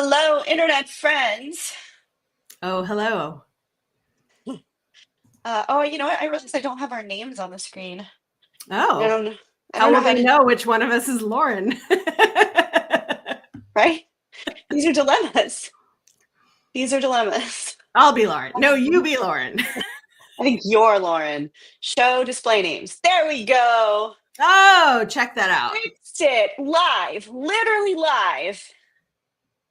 Hello, internet friends. Oh, hello. You know what? I realized I don't have our names on the screen. I Oh, don't, I how don't know will how they to, know which one of us is Lauren? right? These are dilemmas. These are dilemmas. I'll be Lauren. No, you be Lauren. I think you're Lauren. Show display names. There we go. Oh, check that out. Fixed it live, literally live.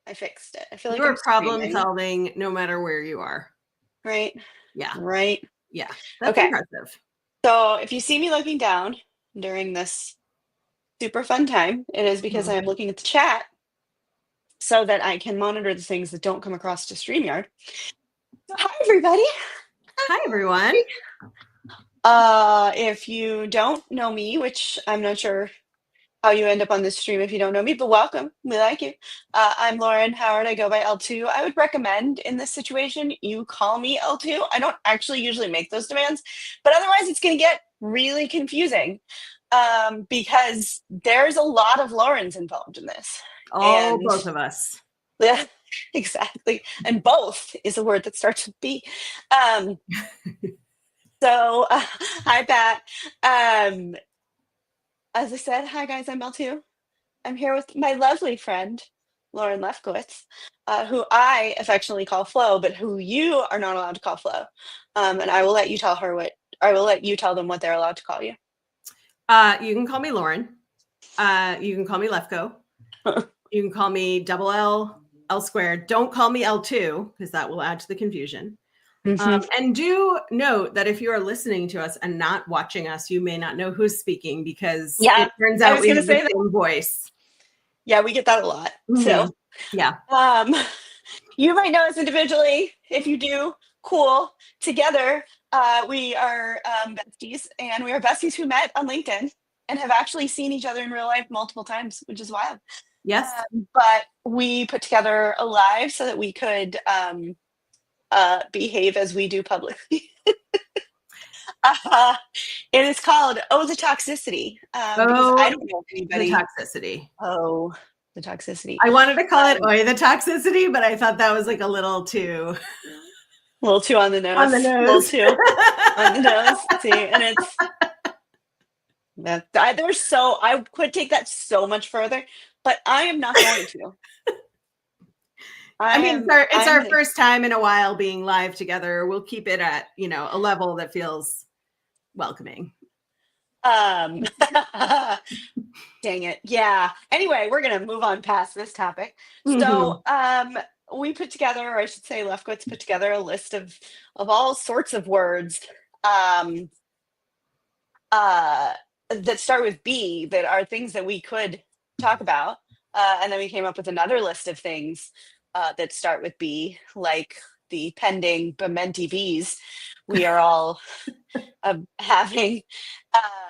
I fixed it. I feel You like I'm are problem screaming, solving no matter where you are. right? Yeah, Right. yeah. That's Okay. impressive. So if you see me looking down during this super fun time, it is because I Mhm. am looking at the chat so that I can monitor the things that don't come across to StreamYard. So, hi, everybody. Hi, everyone. If you don't know me, which I'm not sure how you end up on this stream if you don't know me, but welcome. We like you. I'm Lauren Howard. I go by L2. I would recommend in this situation you call me L2. I don't actually usually make those demands, but otherwise it's going to get really confusing because there's a lot of Laurens involved in this. Oh, And both of us. yeah, exactly. And both is a word that starts with B. Um, hi, Pat. Um, as I said, hi, guys, I'm L2. I'm here with my lovely friend, Lauren Lefkowitz, who I affectionately call Flo, but who you are not allowed to call Flo. And I will let you tell her I will let you tell them what they're allowed to call you. You can call me Lauren. You can call me Lefko. You can call me double L squared. Don't call me L2 because that will add to the confusion. Mhm. And do note that if you are listening to us and not watching us, you may not know who's speaking because Yeah, it turns I out was we going to have the say that. same voice. Yeah, we get that a lot. So, Mhm. Yeah. um, you might know us individually. If you do, cool. Together, we are besties, and we are besties who met on LinkedIn and have actually seen each other in real life multiple times, which is wild. Yes. But we put together a live so that we could behave as we do publicly. uh, it is called "Oh, the Toxicity" because I Oh, don't know if the anybody. toxicity. Oh, the toxicity. I wanted to call it Um, Oi, the toxicity, but I thought that was like a little too a little too on the on the nose. A little nose. too on the nose. See, and it's that there's so I could take that so much further, but I am not going to. I I mean, am. it's I'm our gonna. first time in a while being live together. We'll keep it at, a level that feels welcoming. Um, dang it. Yeah. Anyway, we're gonna move on past this topic. Mhm. So, we put together, or I should say, Lefkowitz put together a list of all sorts of words um, uh, that start with B that are things that we could talk about, and then we came up with another list of things that start with B, like the pending Bementi bees we are all having.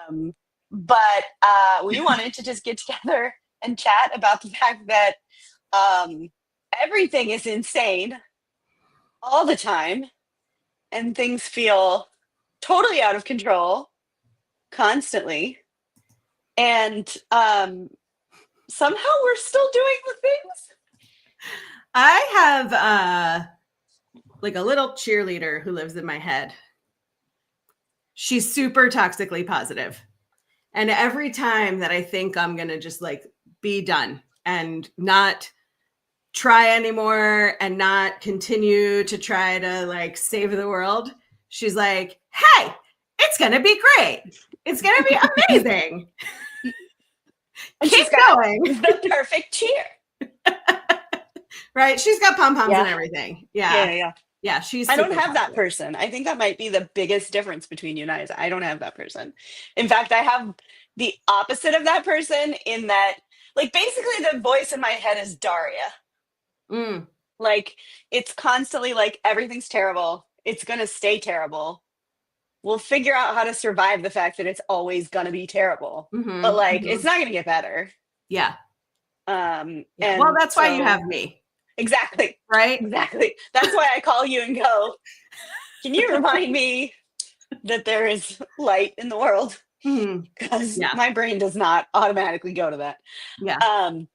Um, but we wanted to just get together and chat about the fact that um, everything is insane all the time and things feel totally out of control constantly. And somehow we're still doing the things. I have like a little cheerleader who lives in my head. She's super toxically positive. And every time that I think I'm going to just like be done and not try anymore and not continue to try to like save the world, she's like, hey, it's going to be great. It's going to be amazing. And Keep she's got going. the perfect cheer. Right. She's got pom poms Yeah. and everything. Yeah, Yeah. yeah, yeah. Yeah. She's I don't super have that positive. person. I think that might be the biggest difference between you and I is I don't have that person. In fact, I have the opposite of that person in that, like, basically the voice in my head is Daria. Mm. Like, it's constantly like, everything's terrible. It's going to stay terrible. We'll figure out how to survive the fact that it's always going to be terrible. But, Mm-hmm, like, it's mm-hmm. not going to get better. Yeah. Yeah. Well, And that's why you so, have me. exactly. Right. Exactly. That's why I call you and go, can you remind me that there is light in the world? Mm-hmm. Because Yeah. my brain does not automatically go to that. Yeah. Um,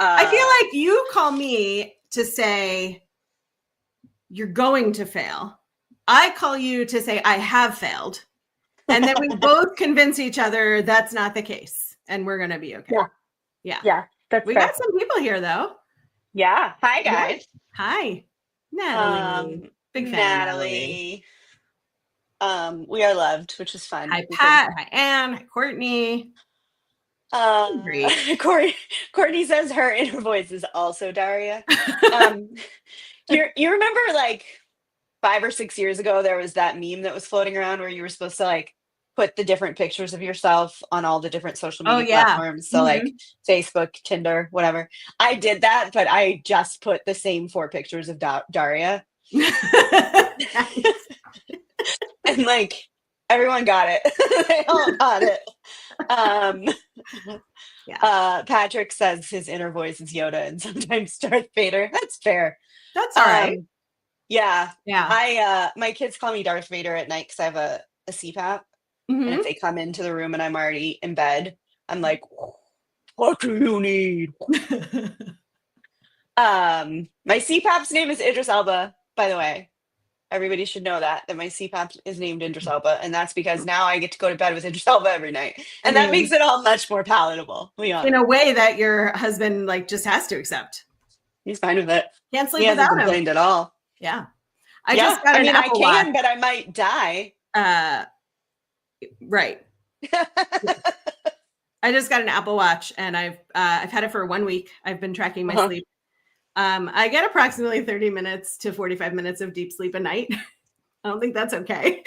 I feel like you call me to say you're going to fail. I call you to say I have failed. And then we both convince each other that's not the case. And we're going to be okay. Yeah. Yeah. That's We fair. got some people here though. Yeah. Hi guys. Hi. Natalie. Big fan Natalie. We are loved, which is fun. Hi Pat. Hi Anne. Hi Courtney. Courtney says her inner voice is also Daria. You remember like 5 or 6 years ago, there was that meme that was floating around where you were supposed to like put the different pictures of yourself on all the different social media platforms. So like Facebook, Tinder, whatever. I did that, but I just put the same 4 pictures of Daria. And like everyone got it. They all got it. Patrick says his inner voice is Yoda and sometimes Darth Vader. That's fair. That's all right. Yeah. My kids call me Darth Vader at night because I have a CPAP. And if they come into the room and I'm already in bed, I'm like, what do you need? My CPAP's name is Idris Elba, by the way. Everybody should know that my CPAP is named Idris Elba. And that's because now I get to go to bed with Idris Elba every night. And that makes it all much more palatable. In a way that your husband like just has to accept. He's fine with it. Can't sleep he without hasn't complained at all. Yeah. I can, watch. But I might die. Right. I just got an Apple Watch and I've had it for 1 week. I've been tracking my sleep. I get approximately 30 minutes to 45 minutes of deep sleep a night. I don't think that's okay.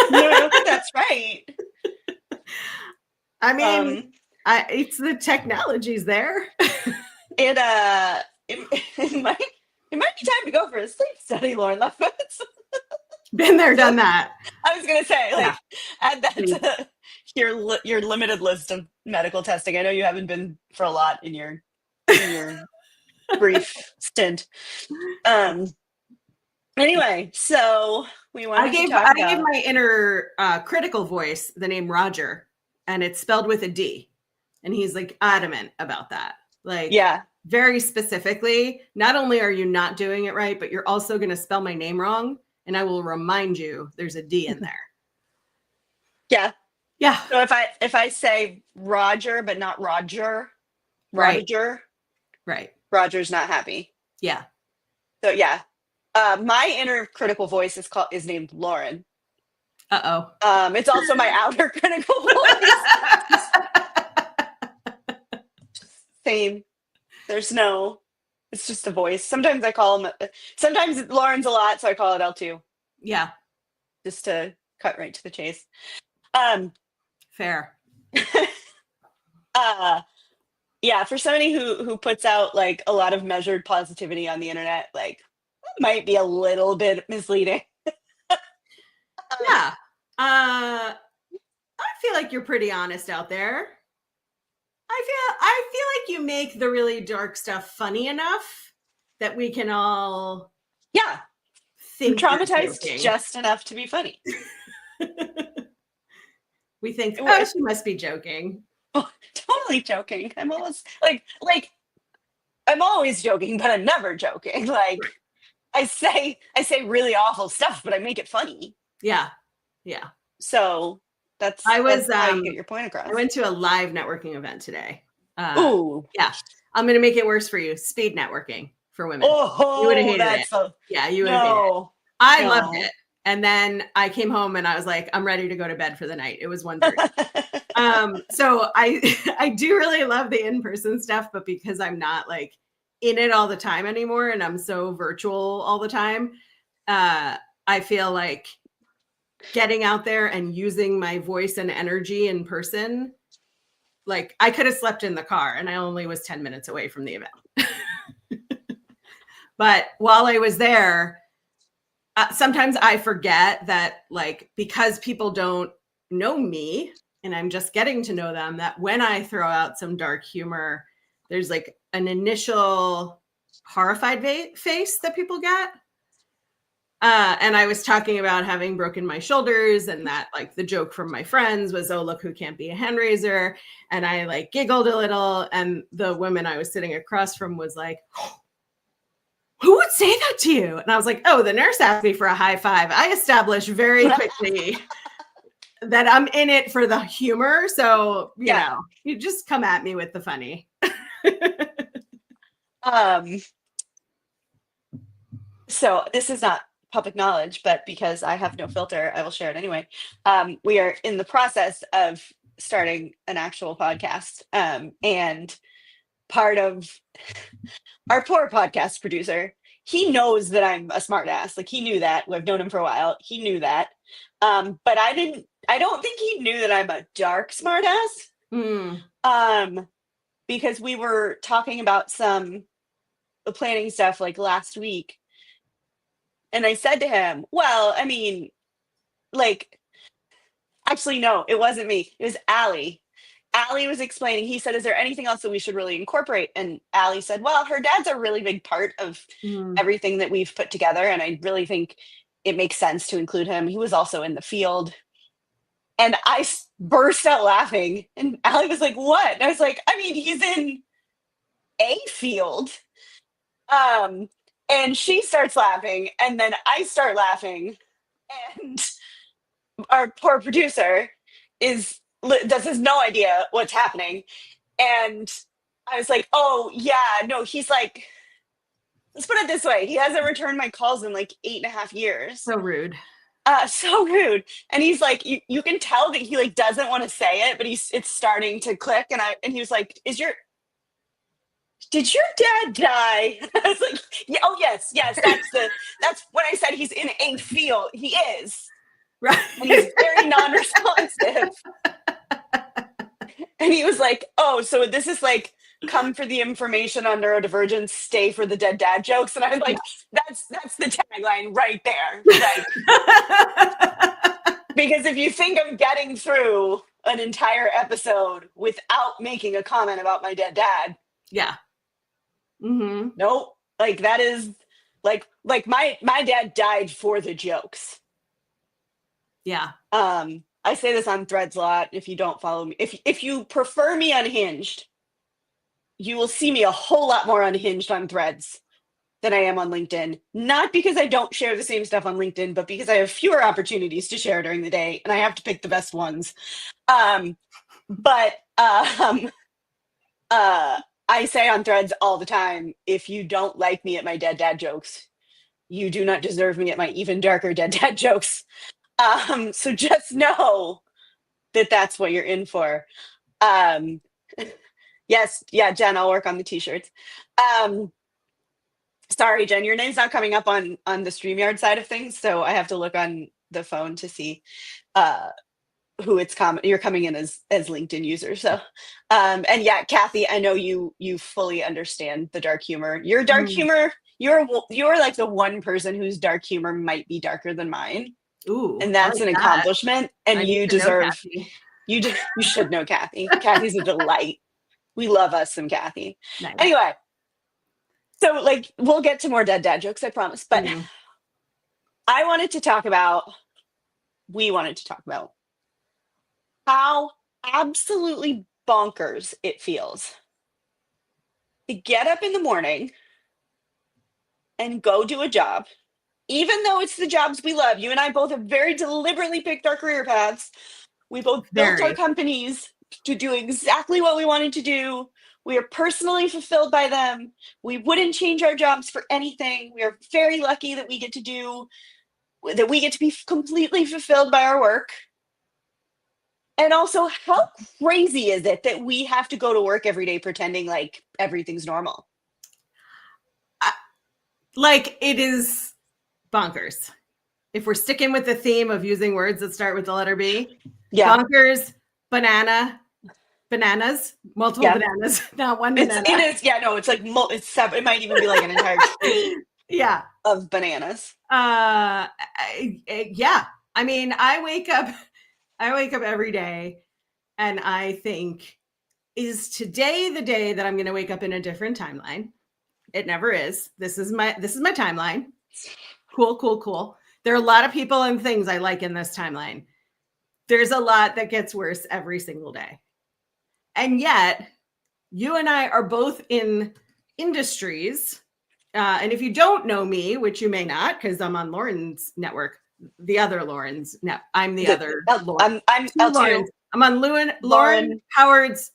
No, I don't think that's right. I mean, it's the technology's there. It might be time to go for a sleep study, Lauren Lefkowitz. Been there, done that. I was gonna say, add that to your limited list of medical testing. I know you haven't been for a lot in your brief stint. Anyway, so we want to talk about. I gave my inner critical voice the name Roger, and it's spelled with a D, and he's like adamant about that. Like, very specifically. Not only are you not doing it right, but you're also going to spell my name wrong. And I will remind you there's a D in there. Yeah. So if I say Roger, but not Roger, right. Roger's not happy. Yeah. So my inner critical voice is named Lauren. Uh-oh. It's also my outer critical voice. Same. It's just a voice. Sometimes I call him. Sometimes Lauren's a lot, so I call it L2. Yeah. Just to cut right to the chase. Fair. For somebody who puts out like a lot of measured positivity on the internet, like that might be a little bit misleading. I feel like you're pretty honest out there. I feel like you make the really dark stuff funny enough that we can all think I'm traumatized just enough to be funny. We think, she must be joking. Oh, totally joking. I'm always like I'm always joking, but I'm never joking. Like I say I stuff, but I make it funny. Yeah. So that's how you get your point across. I went to a live networking event today. Ooh. Yeah. I'm going to make it worse for you. Speed networking for women. Oh, you would have hated it. You would have hated it. I loved it. And then I came home and I was like, I'm ready to go to bed for the night. It was 1:30. So I do really love the in-person stuff, but because I'm not like in it all the time anymore and I'm so virtual all the time, I feel like getting out there and using my voice and energy in person, like I could have slept in the car and I only was 10 minutes away from the event. But while I was there, sometimes I forget that like, because people don't know me and I'm just getting to know them, that when I throw out some dark humor, there's like an initial horrified face that people get. And I was talking about having broken my shoulders, and that like the joke from my friends was, oh, look who can't be a hand raiser. And I like giggled a little. And the woman I was sitting across from was like, who would say that to you? And I was like, oh, the nurse asked me for a high five. I established very quickly that I'm in it for the humor. So, you know, you just come at me with the funny. So this is not public knowledge, but because I have no filter, I will share it anyway. We are in the process of starting an actual podcast. And part of our poor podcast producer, he knows that I'm a smart ass. Like he knew that. I've known him for a while. He knew that. But I don't think he knew that I'm a dark smart ass. Because we were talking about some planning stuff like last week. And I said to him, well, I mean, like, actually, no, it wasn't me. It was Allie. Allie was explaining, he said, is there anything else that we should really incorporate? And Allie said, well, her dad's a really big part of everything that we've put together. And I really think it makes sense to include him. He was also in the field. And I burst out laughing. And Allie was like, what? And I was like, I mean, he's in a field. And she starts laughing. And then I start laughing. And our poor producer has no idea what's happening. And I was like, oh yeah, no, he's like, let's put it this way. He hasn't returned my calls in like 8.5 years. So rude. So rude. And he's like, you can tell that he like doesn't want to say it, but it's starting to click. And he was like, did your dad die? I was like, yeah, oh yes, that's when I said he's in a field. He is. Right. And he's very non-responsive. And he was like, oh, so this is like, come for the information on neurodivergence, stay for the dead dad jokes. And I'm like, that's the tagline right there. Like, because if you think I'm getting through an entire episode without making a comment about my dead dad. Yeah. Mm-hmm. Nope. Like that is like my dad died for the jokes. Yeah. I say this on Threads a lot. If you don't follow me, if you prefer me unhinged, you will see me a whole lot more unhinged on Threads than I am on LinkedIn. Not because I don't share the same stuff on LinkedIn, but because I have fewer opportunities to share during the day and I have to pick the best ones. I say on Threads all the time, if you don't like me at my dead dad jokes, you do not deserve me at my even darker dead dad jokes. So just know that that's what you're in for. Yes. Yeah, Jen, I'll work on the t-shirts. Sorry, Jen, your name's not coming up on the StreamYard side of things. So I have to look on the phone to see, who you're coming in as LinkedIn user. So, and yeah, Kathy, I know you fully understand the dark humor. Your dark humor, you're like the one person whose dark humor might be darker than mine. Ooh, and that's an accomplishment. And you deserve, you should know Kathy. Kathy's a delight. We love us some Kathy. Nice. Anyway, so like we'll get to more dead dad jokes, I promise. But we wanted to talk about how absolutely bonkers it feels to get up in the morning and go do a job, even though it's the jobs we love. You and I both have very deliberately picked our career paths. We both built our companies to do exactly what we wanted to do. We are personally fulfilled by them. We wouldn't change our jobs for anything. We are very lucky that we get to be completely fulfilled by our work. And also, how crazy is it that we have to go to work every day pretending like everything's normal? Like it is bonkers. If we're sticking with the theme of using words that start with the letter B, bonkers, bananas, multiple bananas, not one banana. It is, yeah, no, it's like it's seven. It might even be like an entire tree. Of bananas. Yeah. I mean, I wake up every day and I think, is today the day that I'm going to wake up in a different timeline? It never is. This is my timeline. Cool. There are a lot of people and things I like in this timeline. There's a lot that gets worse every single day. And yet, you and I are both in industries. And if you don't know me, which you may not, because I'm on Lauren's network, the other Lauren's. No, I'm the other Lauren. I'm Two L2. Laurens. I'm on Lauren Howard's.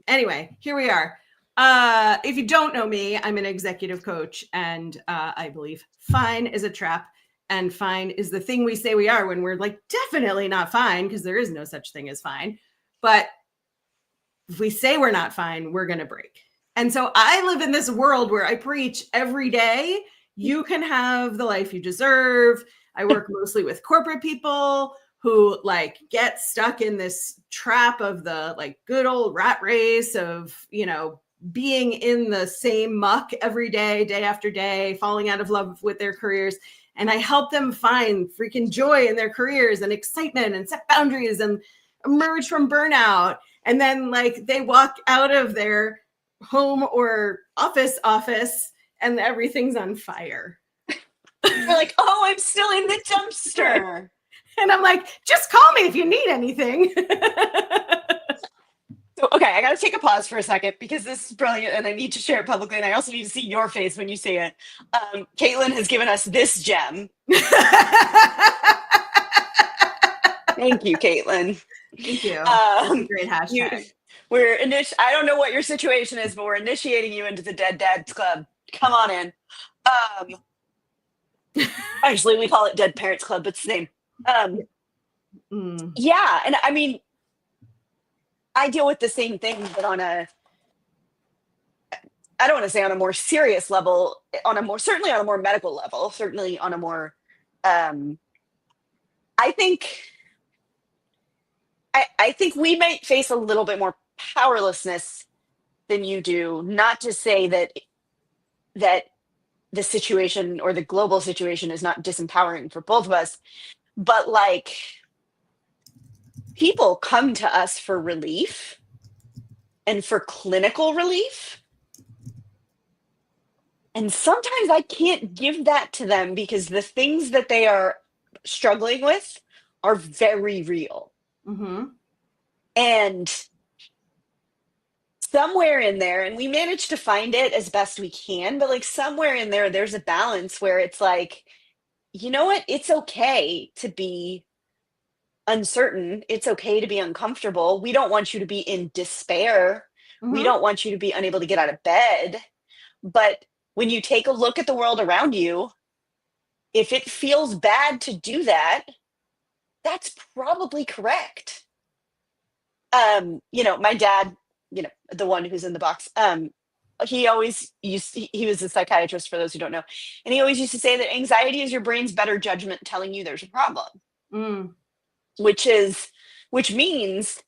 Anyway, here we are. If you don't know me, I'm an executive coach, and I believe fine is a trap, and fine is the thing we say we are when we're like definitely not fine, because there is no such thing as fine. But if we say we're not fine, we're going to break. And so I live in this world where I preach every day, you can have the life you deserve. I work mostly with corporate people who like get stuck in this trap of the like good old rat race of, you know, being in the same muck every day, day after day, falling out of love with their careers. And I help them find freaking joy in their careers and excitement and set boundaries and emerge from burnout. And then like they walk out of their home or office and everything's on fire. You're like, oh, I'm still in the dumpster. And I'm like, just call me if you need anything. So, okay, I got to take a pause for a second because this is brilliant and I need to share it publicly. And I also need to see your face when you say it. Caitlin has given us this gem. Thank you, Caitlin. Thank you. That's a great hashtag. I don't know what your situation is, but we're initiating you into the Dead Dads Club. Come on in. Actually, we call it Dead Parents Club, but it's the same. Yeah, and I mean, I deal with the same thing, but I don't want to say on a more serious level, certainly on a more medical level, certainly on a more, I think we might face a little bit more powerlessness than you do. Not to say that the situation or the global situation is not disempowering for both of us, but like people come to us for relief and for clinical relief. And sometimes I can't give that to them because the things that they are struggling with are very real. Mm-hmm. And somewhere in there, and we manage to find it as best we can, but like somewhere in there, there's a balance where it's like, you know what? It's okay to be uncertain. It's okay to be uncomfortable. We don't want you to be in despair. Mm-hmm. We don't want you to be unable to get out of bed. But when you take a look at the world around you, if it feels bad to do that, that's probably correct. My dad, the one who's in the box, he was a psychiatrist, for those who don't know. And he always used to say that anxiety is your brain's better judgment telling you there's a problem. Which means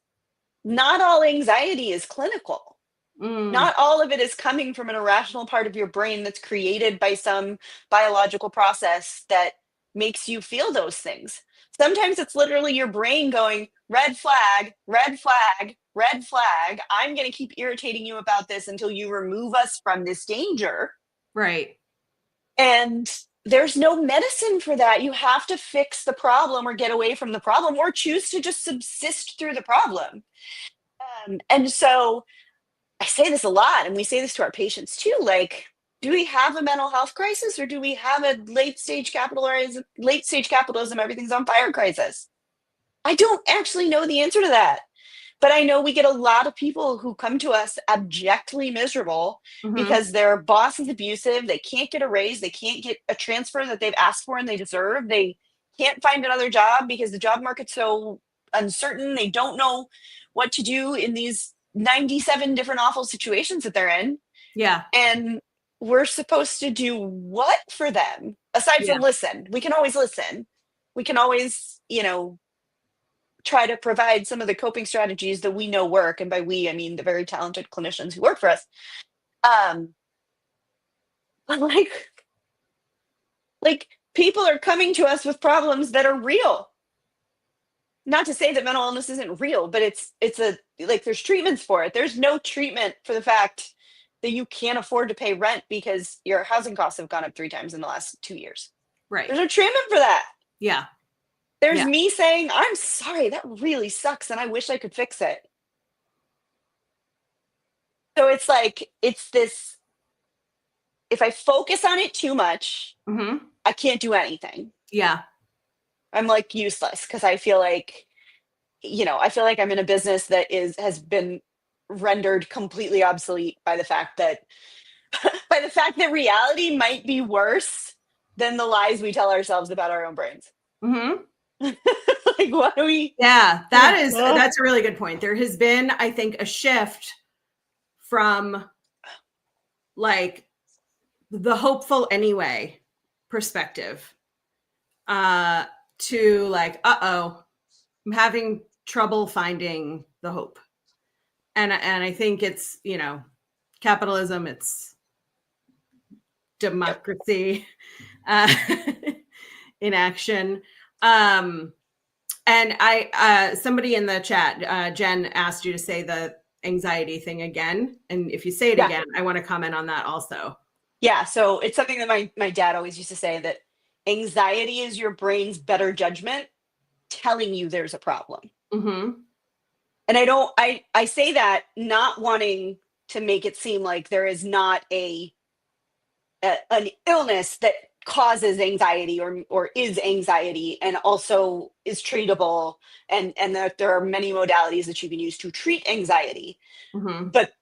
not all anxiety is clinical. Not all of it is coming from an irrational part of your brain that's created by some biological process that makes you feel those things. Sometimes it's literally your brain going, red flag, red flag, red flag. I'm going to keep irritating you about this until you remove us from this danger. Right. And there's no medicine for that. You have to fix the problem or get away from the problem or choose to just subsist through the problem. And so I say this a lot, and we say this to our patients too, like, do we have a mental health crisis or do we have a late stage capitalism, everything's on fire crisis? I don't actually know the answer to that. But I know we get a lot of people who come to us abjectly miserable because their boss is abusive. They can't get a raise. They can't get a transfer that they've asked for and they deserve. They can't find another job because the job market's so uncertain. They don't know what to do in these 97 different awful situations that they're in. Yeah. And we're supposed to do what for them? Aside from listen. We can always listen. We can always, try to provide some of the coping strategies that we know work. And by we, I mean the very talented clinicians who work for us. But like people are coming to us with problems that are real. Not to say that mental illness isn't real, but it's there's treatments for it. There's no treatment for the fact that you can't afford to pay rent because your housing costs have gone up 3 times in the last 2 years. Right. There's no treatment for that. Yeah. There's Yeah. me saying, I'm sorry, that really sucks, and I wish I could fix it. So it's like, it's this, if I focus on it too much, Mm-hmm. I can't do anything. Yeah. I'm like useless because I feel like, I feel like I'm in a business that has been rendered completely obsolete by the fact that reality might be worse than the lies we tell ourselves about our own brains. Mm-hmm. Like, what do we? Yeah, that's a really good point. There has been, I think, a shift from like the hopeful anyway perspective to like, I'm having trouble finding the hope. And I think it's, capitalism, it's democracy in action. And somebody in the chat, Jen, asked you to say the anxiety thing again. And if you say it again, I want to comment on that also. Yeah. So it's something that my dad always used to say, that anxiety is your brain's better judgment telling you there's a problem. Mm-hmm. And I say that not wanting to make it seem like there is not an illness that causes anxiety or is anxiety and also is treatable, and that there are many modalities that you can use to treat anxiety. Mm-hmm. But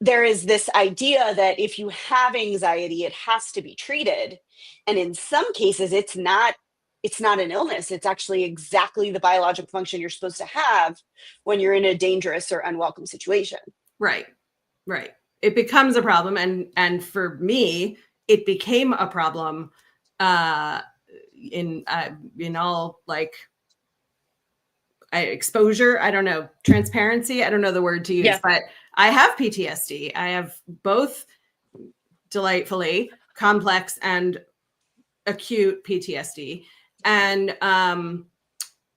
there is this idea that if you have anxiety, it has to be treated. And in some cases, it's not an illness. It's actually exactly the biological function you're supposed to have when you're in a dangerous or unwelcome situation. Right. Right. It becomes a problem. And for me, it became a problem in all like exposure. I don't know, transparency. I don't know the word to use, but I have PTSD. I have both delightfully complex and acute PTSD. And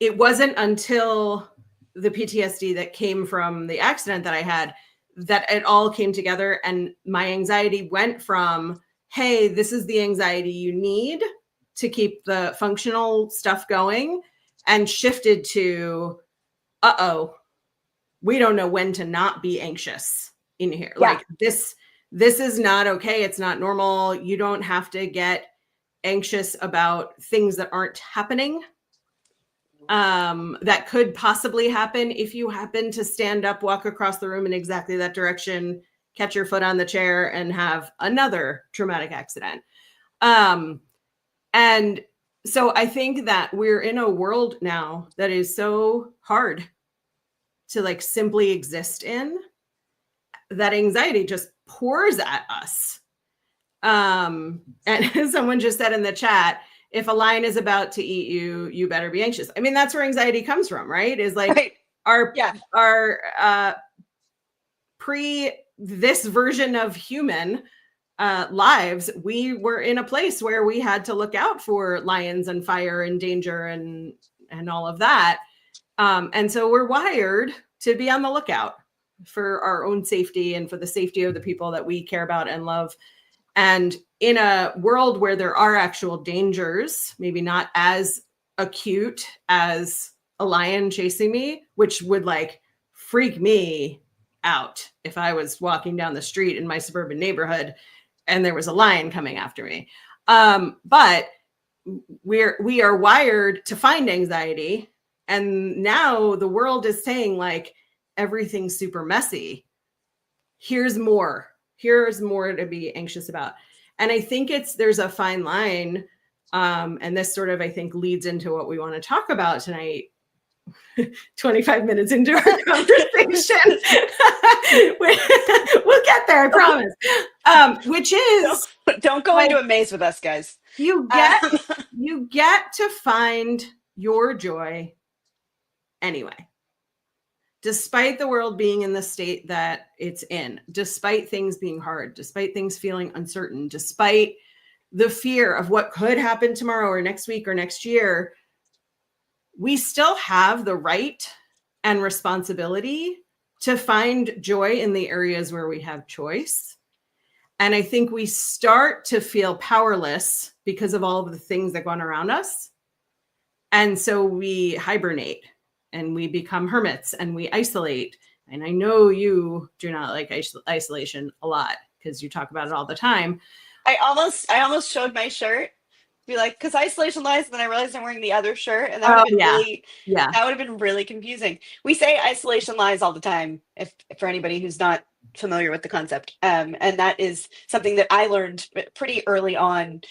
it wasn't until the PTSD that came from the accident that I had that it all came together. And my anxiety went from, hey, this is the anxiety you need to keep the functional stuff going, and shifted to, we don't know when to not be anxious in here. Yeah. Like this is not okay. It's not normal. You don't have to get anxious about things that aren't happening. That could possibly happen if you happen to stand up, walk across the room in exactly that direction, catch your foot on the chair, and have another traumatic accident. And so I think that we're in a world now that is so hard to like simply exist in, that anxiety just pours at us. And someone just said in the chat, if a lion is about to eat you, you better be anxious. I mean, that's where anxiety comes from, right? Is like our pre this version of human lives, we were in a place where we had to look out for lions and fire and danger and all of that. And so we're wired to be on the lookout for our own safety and for the safety of the people that we care about and love. And in a world where there are actual dangers, maybe not as acute as a lion chasing me, which would like freak me out if I was walking down the street in my suburban neighborhood and there was a lion coming after me. But we are wired to find anxiety. And now the world is saying like, everything's super messy. Here's more to be anxious about. And I think there's a fine line. And this sort of, I think, leads into what we want to talk about tonight. 25 minutes into our conversation. We'll get there, I promise. Which is don't go into a maze with us, guys. You get to find your joy anyway. Despite the world being in the state that it's in, despite things being hard, despite things feeling uncertain, despite the fear of what could happen tomorrow or next week or next year, we still have the right and responsibility to find joy in the areas where we have choice. And I think we start to feel powerless because of all of the things that go on around us. And so we hibernate and we become hermits and we isolate. And I know you do not like isolation a lot because you talk about it all the time. I almost showed my shirt, be like, because isolation lies, and then I realized I'm wearing the other shirt, and that would Oh, have been yeah. really, Yeah. that would have been really confusing. We say isolation lies all the time, if for anybody who's not familiar with the concept, and that is something that I learned pretty early on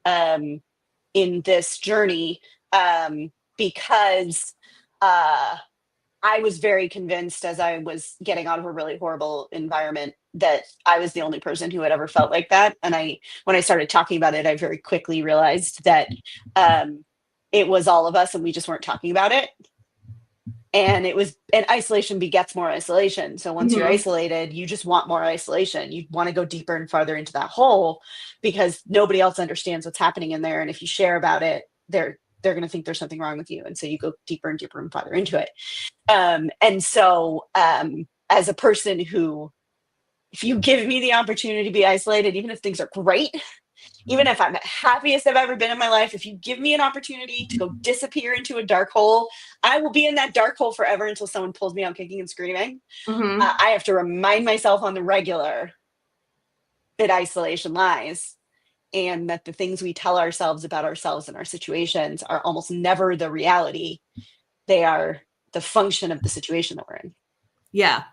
in this journey, because I was very convinced as I was getting out of a really horrible environment that I was the only person who had ever felt like that. And when I started talking about it, I very quickly realized that it was all of us and we just weren't talking about it. And isolation begets more isolation. So once you're isolated, you just want more isolation. You want to go deeper and farther into that hole because nobody else understands what's happening in there. And if you share about it, they're going to think there's something wrong with you. And so you go deeper and deeper and farther into it. And so as a person who, if you give me the opportunity to be isolated, even if things are great, even if I'm the happiest I've ever been in my life, if you give me an opportunity to go disappear into a dark hole, I will be in that dark hole forever until someone pulls me out kicking and screaming. I have to remind myself on the regular that isolation lies, and that the things we tell ourselves about ourselves and our situations are almost never the reality. They are the function of the situation that we're in. Yeah.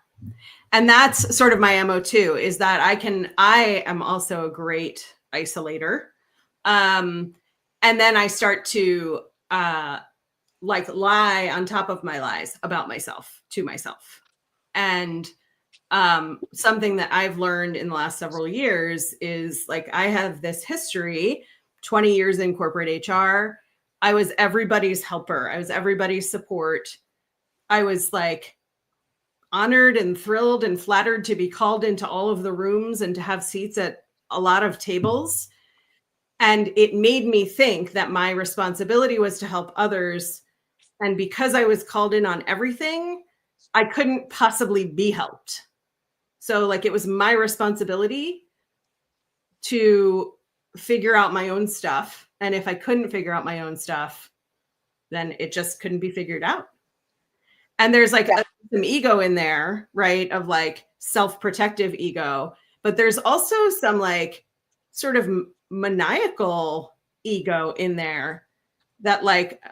And that's sort of my MO too, is that I am also a great isolator. And then I start to lie on top of my lies about myself to myself. And something that I've learned in the last several years is like, I have this history, 20 years in corporate HR. I was everybody's helper. I was everybody's support. I was like honored and thrilled and flattered to be called into all of the rooms and to have seats at a lot of tables. And it made me think that my responsibility was to help others. And because I was called in on everything, I couldn't possibly be helped. So like it was my responsibility to figure out my own stuff. And if I couldn't figure out my own stuff, then it just couldn't be figured out. And there's like some ego in there, right? Of like self-protective ego, but there's also some like sort of maniacal ego in there that like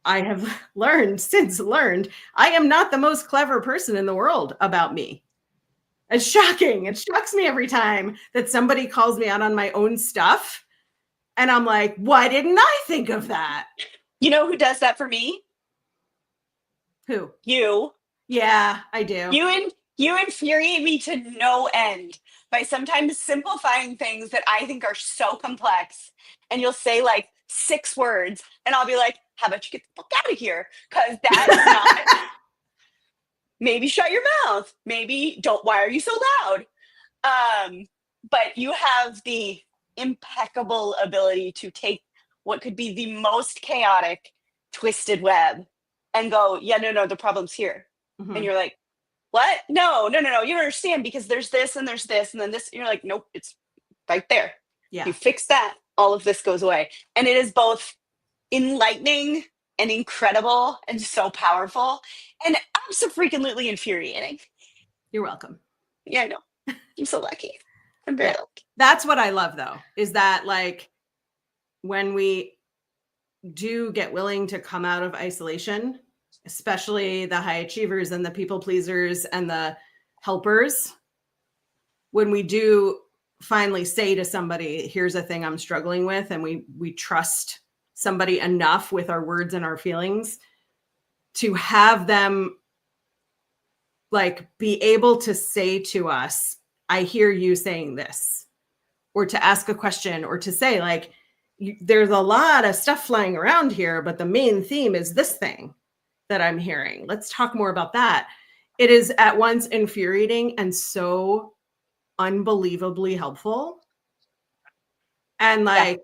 I have learned I am not the most clever person in the world about me. It's shocking. It shocks me every time that somebody calls me out on my own stuff. And I'm like, why didn't I think of that? You know who does that for me? Who? You. Yeah, I do. You infuriate me to no end by sometimes simplifying things that I think are so complex. And you'll say like 6 words, and I'll be like, how about you get the fuck out of here? Because that is not. Maybe shut your mouth. Maybe don't. Why are you so loud? But you have the impeccable ability to take what could be the most chaotic, twisted web and go, yeah, no, the problem's here. And you're like, what? No. You don't understand, because there's this and there's this and then this. And you're like, nope, it's right there. Yeah. You fix that, all of this goes away. And it is both enlightening and incredible and so powerful and absolutely infuriating. You're welcome. Yeah, I know. I'm so lucky. I'm very lucky. That's what I love though, is that like when we do get willing to come out of isolation, especially the high achievers and the people pleasers and the helpers, when we do finally say to somebody, here's a thing I'm struggling with, and we trust somebody enough with our words and our feelings to have them like be able to say to us, I hear you saying this, or to ask a question, or to say like, there's a lot of stuff flying around here, but the main theme is this thing that I'm hearing. Let's talk more about that. It is at once infuriating and so unbelievably helpful. And like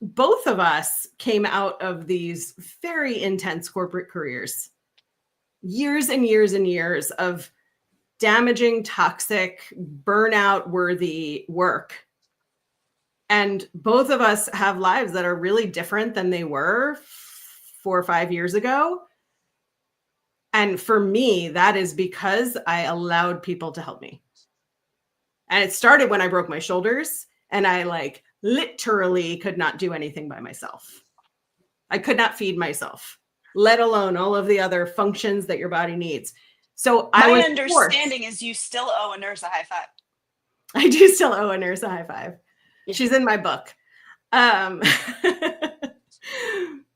both of us came out of these very intense corporate careers, years and years and years of damaging, toxic, burnout worthy work. And both of us have lives that are really different than they were 4 or 5 years ago. And for me, that is because I allowed people to help me. And it started when I broke my shoulders and I like literally could not do anything by myself. I could not feed myself, let alone all of the other functions that your body needs. So I My was understanding is you still owe a nurse a high five. I do still owe a nurse a high five. Yeah. She's in my book.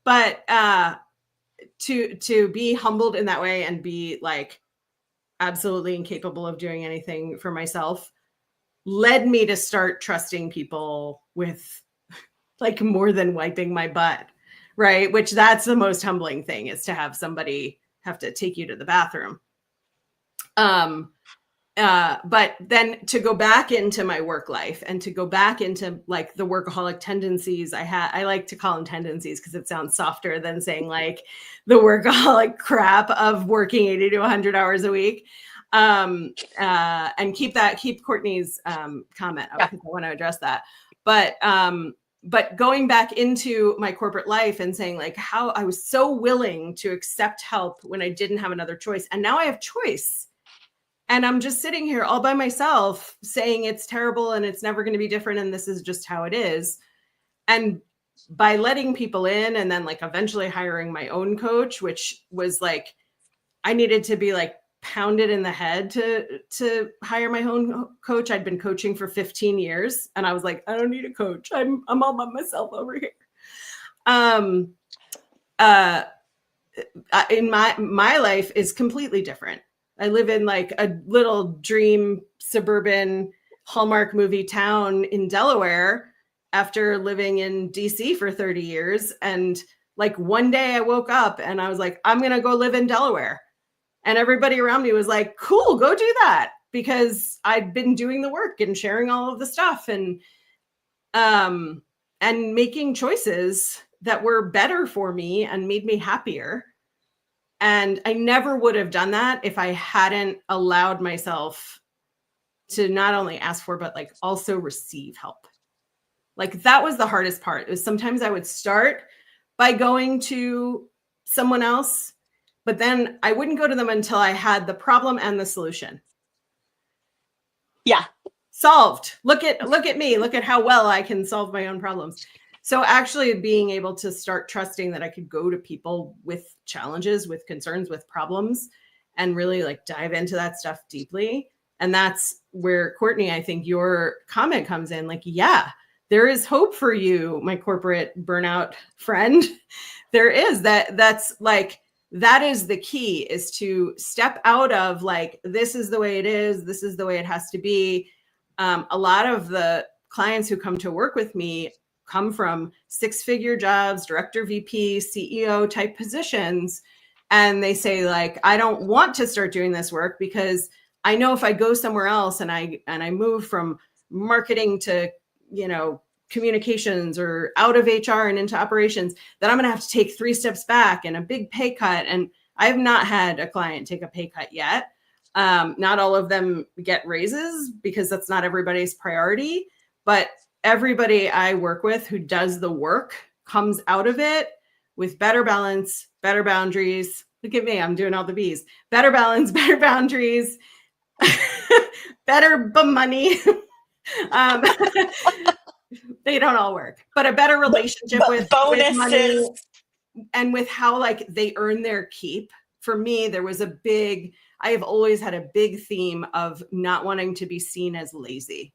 But to be humbled in that way and be like absolutely incapable of doing anything for myself led me to start trusting people with like more than wiping my butt, right? Which that's the most humbling thing, is to have somebody have to take you to the bathroom. But then to go back into my work life and to go back into like the workaholic tendencies I like to call them tendencies because it sounds softer than saying like the workaholic crap of working 80 to 100 hours a week. And keep Courtney's comment out because I want to address that. But going back into my corporate life and saying like how I was so willing to accept help when I didn't have another choice. And now I have choice. And I'm just sitting here all by myself saying it's terrible and it's never going to be different. And this is just how it is. And by letting people in and then like eventually hiring my own coach, which was like, I needed to be like pounded in the head to hire my own coach. I'd been coaching for 15 years and I was like, I don't need a coach. I'm all by myself over here. In my life is completely different. I live in like a little dream suburban Hallmark movie town in Delaware after living in DC for 30 years. And like one day I woke up and I was like, I'm going to go live in Delaware. And everybody around me was like, cool, go do that. Because I'd been doing the work and sharing all of the stuff and making choices that were better for me and made me happier. And I never would have done that if I hadn't allowed myself to not only ask for, but like also receive help. Like that was the hardest part. It was sometimes I would start by going to someone else, but then I wouldn't go to them until I had the problem and the solution. Yeah. Solved. Look at me. Look at how well I can solve my own problems. So actually being able to start trusting that I could go to people with challenges, with concerns, with problems, and really like dive into that stuff deeply. And that's where, Courtney, I think your comment comes in. Like, yeah, there is hope for you, my corporate burnout friend. There is that's like, that is the key, is to step out of like, this is the way it is. This is the way it has to be. A lot of the clients who come to work with me come from 6-figure jobs, director, VP, CEO type positions. And they say like, I don't want to start doing this work because I know if I go somewhere else and I move from marketing to, communications or out of HR and into operations, that I'm going to have to take 3 steps back and a big pay cut. And I have not had a client take a pay cut yet. Not all of them get raises because that's not everybody's priority, but everybody I work with who does the work comes out of it with better balance, better boundaries. Look at me, I'm doing all the B's. Better balance, better boundaries, better money. They don't all work, but a better relationship with money and with how like they earn their keep. For me, there was I have always had a big theme of not wanting to be seen as lazy.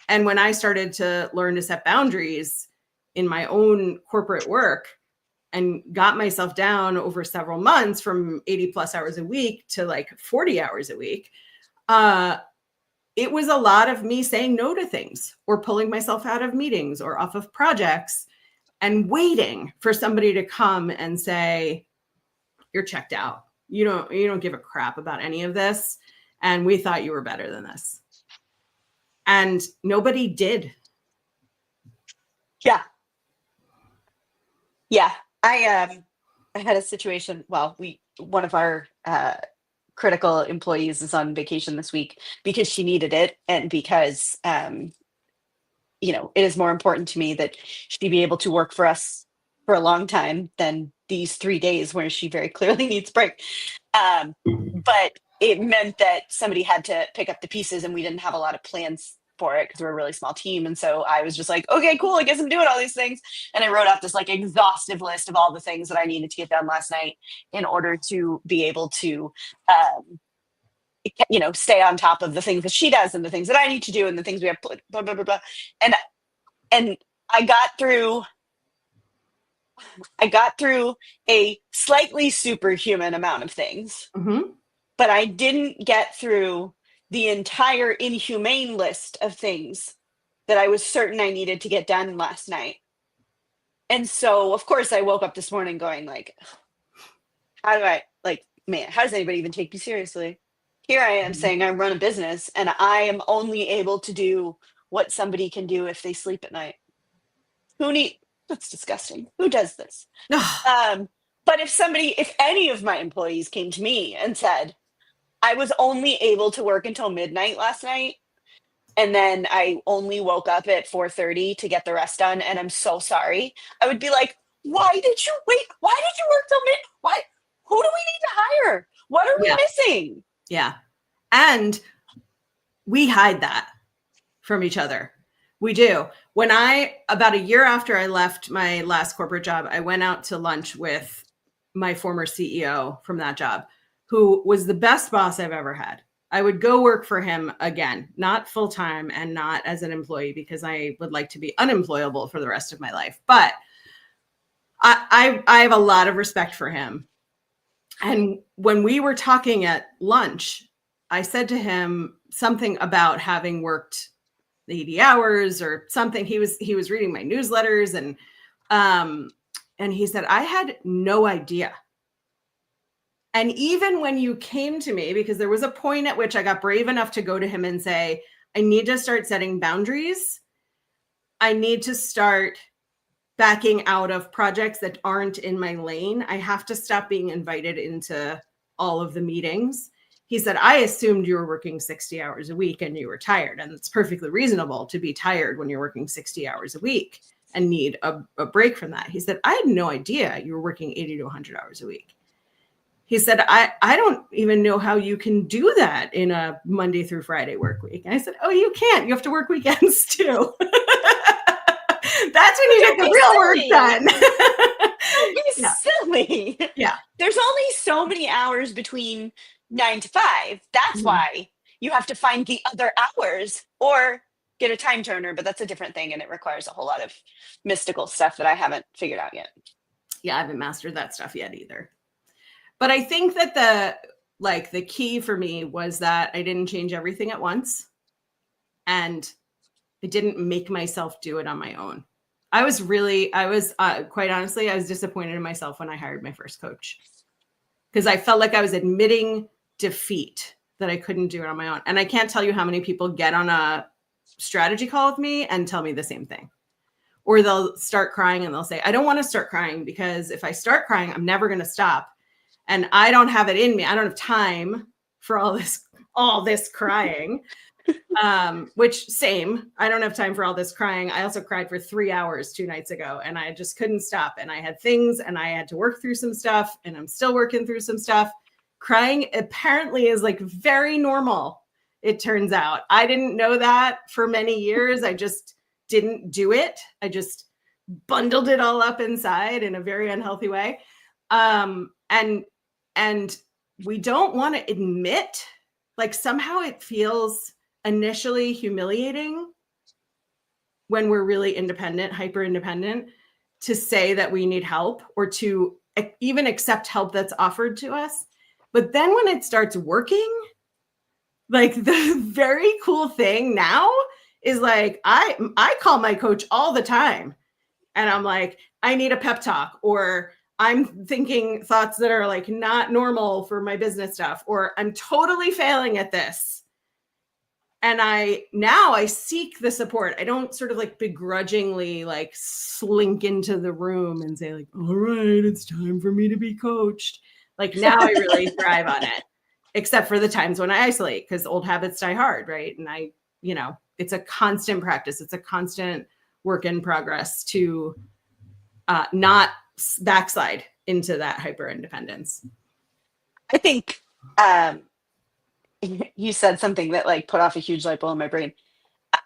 And when I started to learn to set boundaries in my own corporate work and got myself down over several months from 80 plus hours a week to like 40 hours a week, it was a lot of me saying no to things or pulling myself out of meetings or off of projects and waiting for somebody to come and say, you're checked out. You don't give a crap about any of this. And we thought you were better than this. And nobody did. Yeah. Yeah. I had a situation. Well, one of our critical employees is on vacation this week because she needed it, and because it is more important to me that she be able to work for us for a long time than these 3 days where she very clearly needs break. But it meant that somebody had to pick up the pieces, and we didn't have a lot of plans for it because we're a really small team. And so I was just like, okay, cool, I guess I'm doing all these things. And I wrote out this like exhaustive list of all the things that I needed to get done last night in order to be able to stay on top of the things that she does and the things that I need to do and the things we have blah blah blah blah. And I got through a slightly superhuman amount of things, but I didn't get through the entire inhumane list of things that I was certain I needed to get done last night. And so, of course, I woke up this morning going like, how does anybody even take me seriously? Here I am saying I run a business and I am only able to do what somebody can do if they sleep at night. That's disgusting. Who does this? But if any of my employees came to me and said, I was only able to work until midnight last night, and then I only woke up at 4:30 to get the rest done, and I'm so sorry, I would be like, why did you wait? Why did you work till midnight? Why? Who do we need to hire? What are we missing? Yeah. And we hide that from each other. We do. About a year after I left my last corporate job, I went out to lunch with my former CEO from that job, who was the best boss I've ever had. I would go work for him again, not full time and not as an employee, because I would like to be unemployable for the rest of my life. But I have a lot of respect for him. And when we were talking at lunch, I said to him something about having worked 80 hours or something. He was reading my newsletters, and he said, I had no idea. And even when you came to me, because there was a point at which I got brave enough to go to him and say, I need to start setting boundaries. I need to start backing out of projects that aren't in my lane. I have to stop being invited into all of the meetings. He said, I assumed you were working 60 hours a week and you were tired. And it's perfectly reasonable to be tired when you're working 60 hours a week and need a break from that. He said, I had no idea you were working 80 to 100 hours a week. He said, I don't even know how you can do that in a Monday through Friday work week. And I said, oh, you can't. You have to work weekends too. That's when you get the real work done. It's silly. Yeah. There's only so many hours between 9 to 5. That's why you have to find the other hours or get a time turner, but that's a different thing. And it requires a whole lot of mystical stuff that I haven't figured out yet. Yeah, I haven't mastered that stuff yet either. But I think that the key for me was that I didn't change everything at once. And I didn't make myself do it on my own. Quite honestly, I was disappointed in myself when I hired my first coach, because I felt like I was admitting defeat, that I couldn't do it on my own. And I can't tell you how many people get on a strategy call with me and tell me the same thing. Or they'll start crying and they'll say, I don't want to start crying because if I start crying, I'm never going to stop. And I don't have it in me. I don't have time for all this crying. Which same, I don't have time for all this crying. I also cried for 3 hours 2 nights ago and I just couldn't stop. And I had things and I had to work through some stuff and I'm still working through some stuff. Crying apparently is like very normal. It turns out. I didn't know that for many years. I just didn't do it. I just bundled it all up inside in a very unhealthy way. And we don't want to admit, like somehow it feels initially humiliating when we're really independent, hyper independent, to say that we need help or to even accept help that's offered to us. But then when it starts working, like the very cool thing now is like, I call my coach all the time and I'm like, I need a pep talk, or I'm thinking thoughts that are like not normal for my business stuff, or I'm totally failing at this. And I seek the support. I don't sort of like begrudgingly like slink into the room and say like, all right, it's time for me to be coached. Like now I really thrive on it. except for the times when I isolate, because old habits die hard, right? And it's a constant practice. It's a constant work in progress to not backslide into that hyper independence. I think you said something that like put off a huge light bulb in my brain.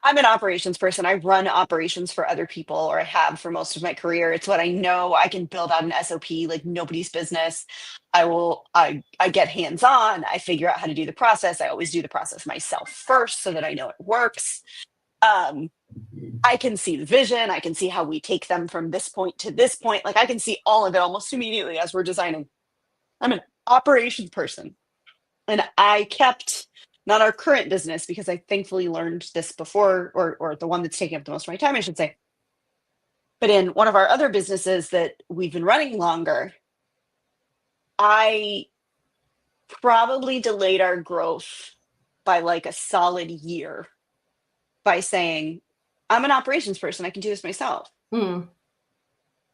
I'm an operations person. I run operations for other people, or I have for most of my career. It's what I know. I can build out an SOP like nobody's business. I get hands-on. I figure out how to do the process. I always do the process myself first so that I know it works. Um, I can see the vision. I can see how we take them from this point to this point. Like I can see all of it almost immediately as we're designing. I'm an operations person. And I kept not our current business because I thankfully learned this before, or the one that's taking up the most of my time, I should say. But in one of our other businesses that we've been running longer, I probably delayed our growth by like a solid year by saying, I'm an operations person. I can do this myself. Mm.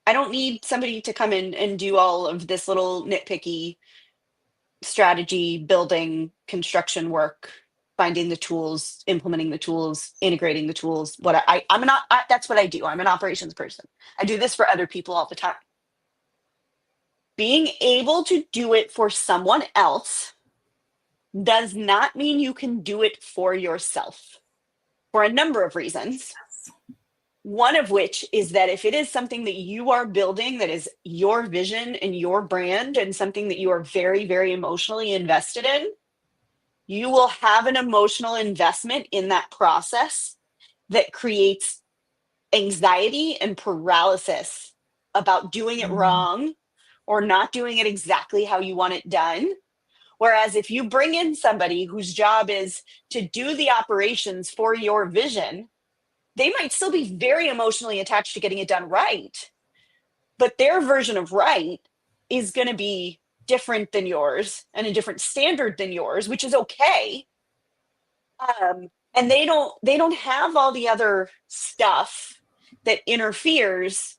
I don't need somebody to come in and do all of this little nitpicky strategy, building, construction work, finding the tools, implementing the tools, integrating the tools. That's what I do. I'm an operations person. I do this for other people all the time. Being able to do it for someone else does not mean you can do it for yourself for a number of reasons. One of which is that if it is something that you are building that is your vision and your brand and something that you are very, very emotionally invested in, you will have an emotional investment in that process that creates anxiety and paralysis about doing it wrong or not doing it exactly how you want it done. Whereas if you bring in somebody whose job is to do the operations for your vision, they might still be very emotionally attached to getting it done right, but their version of right is going to be different than yours and a different standard than yours, which is okay. And they don't have all the other stuff that interferes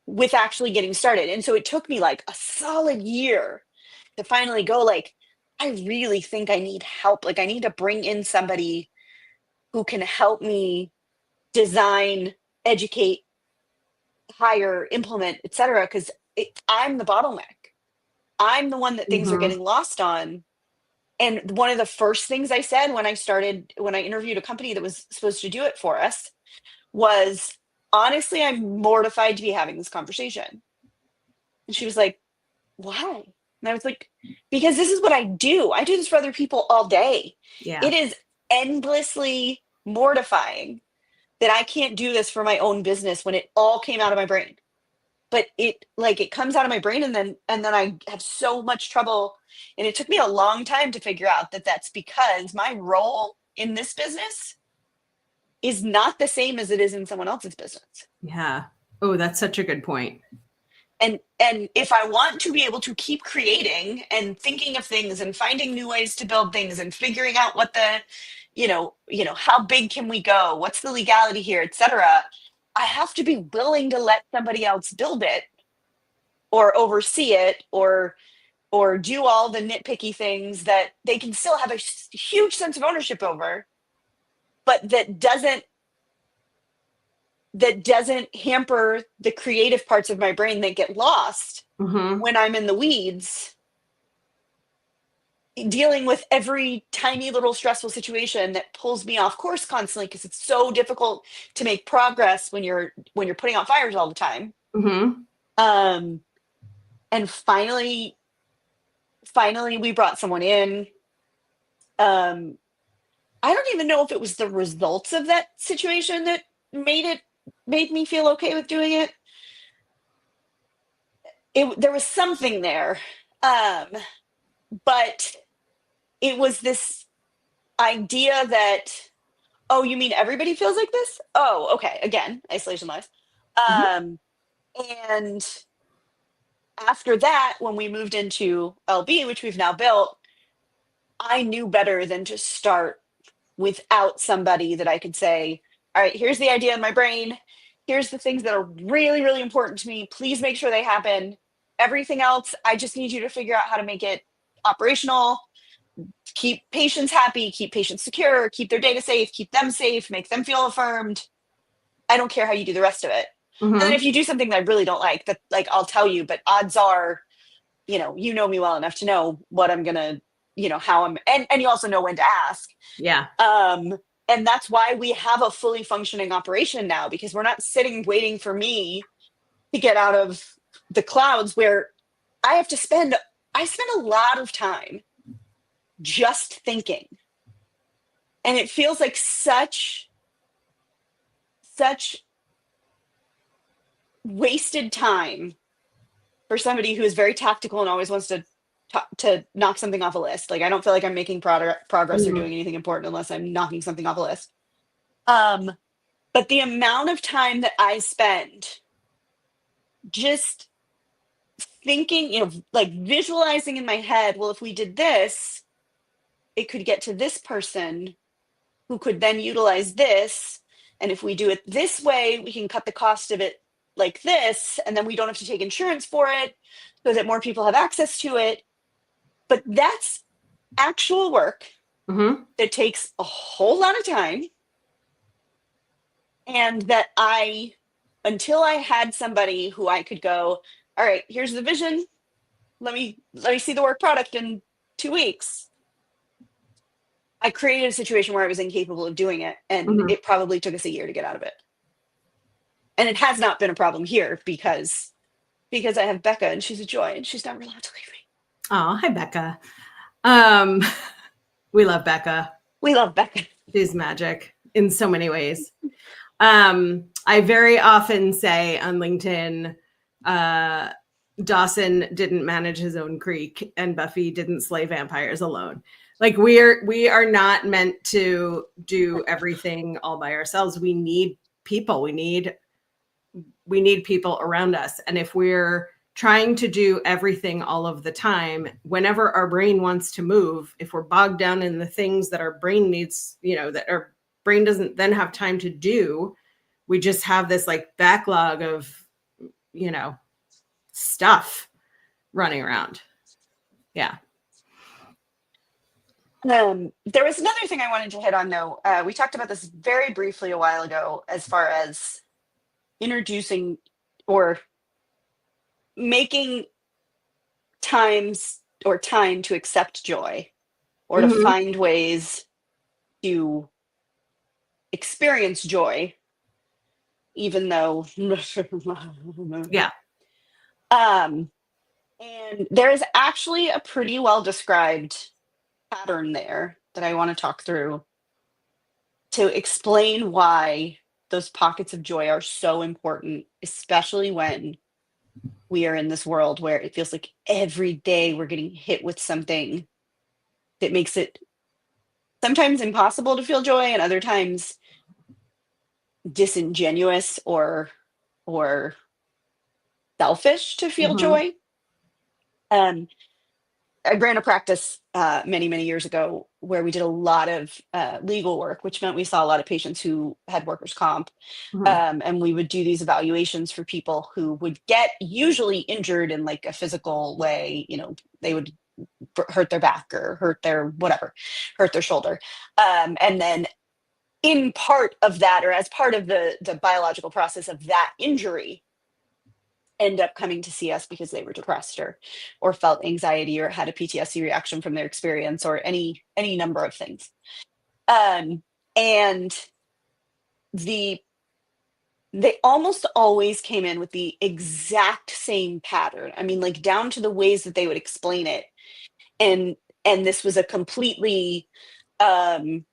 with actually getting started. And so it took me like a solid year to finally go like, I really think I need help. Like I need to bring in somebody who can help me design, educate, hire, implement, etc. Because I'm the bottleneck. I'm the one that things are getting lost on. And one of the first things I said when I interviewed a company that was supposed to do it for us was, honestly, I'm mortified to be having this conversation. And she was like, why? And I was like, because this is what I do. I do this for other people all day. Yeah. It is endlessly mortifying that I can't do this for my own business when it all came out of my brain. But it comes out of my brain and then I have so much trouble. And it took me a long time to figure out that that's because my role in this business is not the same as it is in someone else's business. Yeah. Oh, that's such a good point. And if I want to be able to keep creating and thinking of things and finding new ways to build things and figuring out what the, how big can we go? What's the legality here, etc. I have to be willing to let somebody else build it or oversee it or do all the nitpicky things that they can still have a huge sense of ownership over, but that doesn't hamper the creative parts of my brain that get lost when I'm in the weeds, dealing with every tiny little stressful situation that pulls me off course constantly, because it's so difficult to make progress when you're putting out fires all the time. And finally we brought someone in. I don't even know if it was the results of that situation that made me feel okay with doing it. There was something there. But it was this idea that, oh, you mean everybody feels like this? Oh, okay. Again, isolation lies. And after that, when we moved into LB, which we've now built, I knew better than to start without somebody that I could say, all right, here's the idea in my brain. Here's the things that are really, really important to me. Please make sure they happen. Everything else, I just need you to figure out how to make it operational. keep patients happy, keep patients secure, keep their data safe, make them feel affirmed. I don't care how you do the rest of it. And then if Mm-hmm. you do something that I really don't like, that like I'll tell you, but odds are, you know me well enough to know what I'm gonna, how I'm, and you also know when to ask. Yeah. Um, and that's why we have a fully functioning operation now, because we're not sitting waiting for me to get out of the clouds where I spend a lot of time just thinking. And it feels like such wasted time for somebody who is very tactical and always wants to knock something off a list. Like I don't feel like I'm making progress or Mhm. doing anything important unless I'm knocking something off a list. Um, but the amount of time that I spend just thinking, like visualizing in my head, well, if we did this, it could get to this person who could then utilize this. And if we do it this way, we can cut the cost of it like this. And then we don't have to take insurance for it so that more people have access to it. But that's actual work Mhm. that takes a whole lot of time. And that until I had somebody who I could go, all right, here's the vision. Let me see the work product in 2 weeks. I created a situation where I was incapable of doing it, and Mhm. it probably took us a year to get out of it. And it has not been a problem here because I have Becca and she's a joy and she's never allowed to leave me. Oh, hi, Becca. Um, we love Becca. We love Becca. She's magic in so many ways. I very often say on LinkedIn, uh, Dawson didn't manage his own creek and Buffy didn't slay vampires alone. Like we are not meant to do everything all by ourselves. We need people. We need people around us. And if we're trying to do everything all of the time, whenever our brain wants to move, if we're bogged down in the things that our brain needs, that our brain doesn't then have time to do, we just have this like backlog of, you know, stuff running around. Yeah. There was another thing I wanted to hit on, though. We talked about this very briefly a while ago, as far as introducing or making times or time to accept joy or to Mm-hmm. find ways to experience joy, even though. Yeah. um, and there is actually a pretty well described pattern there that I want to talk through to explain why those pockets of joy are so important, especially when we are in this world where it feels like every day we're getting hit with something that makes it sometimes impossible to feel joy and other times disingenuous or selfish to feel Mm-hmm. joy. Um, I ran a practice many, many years ago where we did a lot of legal work, which meant we saw a lot of patients who had workers' comp. Mm-hmm. And we would do these evaluations for people who would get usually injured in like a physical way. They would hurt their back or hurt their whatever, hurt their shoulder. And then in part of that, or as part of the biological process of that injury, end up coming to see us because they were depressed or felt anxiety or had a PTSD reaction from their experience or any number of things. And the they almost always came in with the exact same pattern. I mean, like down to the ways that they would explain it. And this was a completely um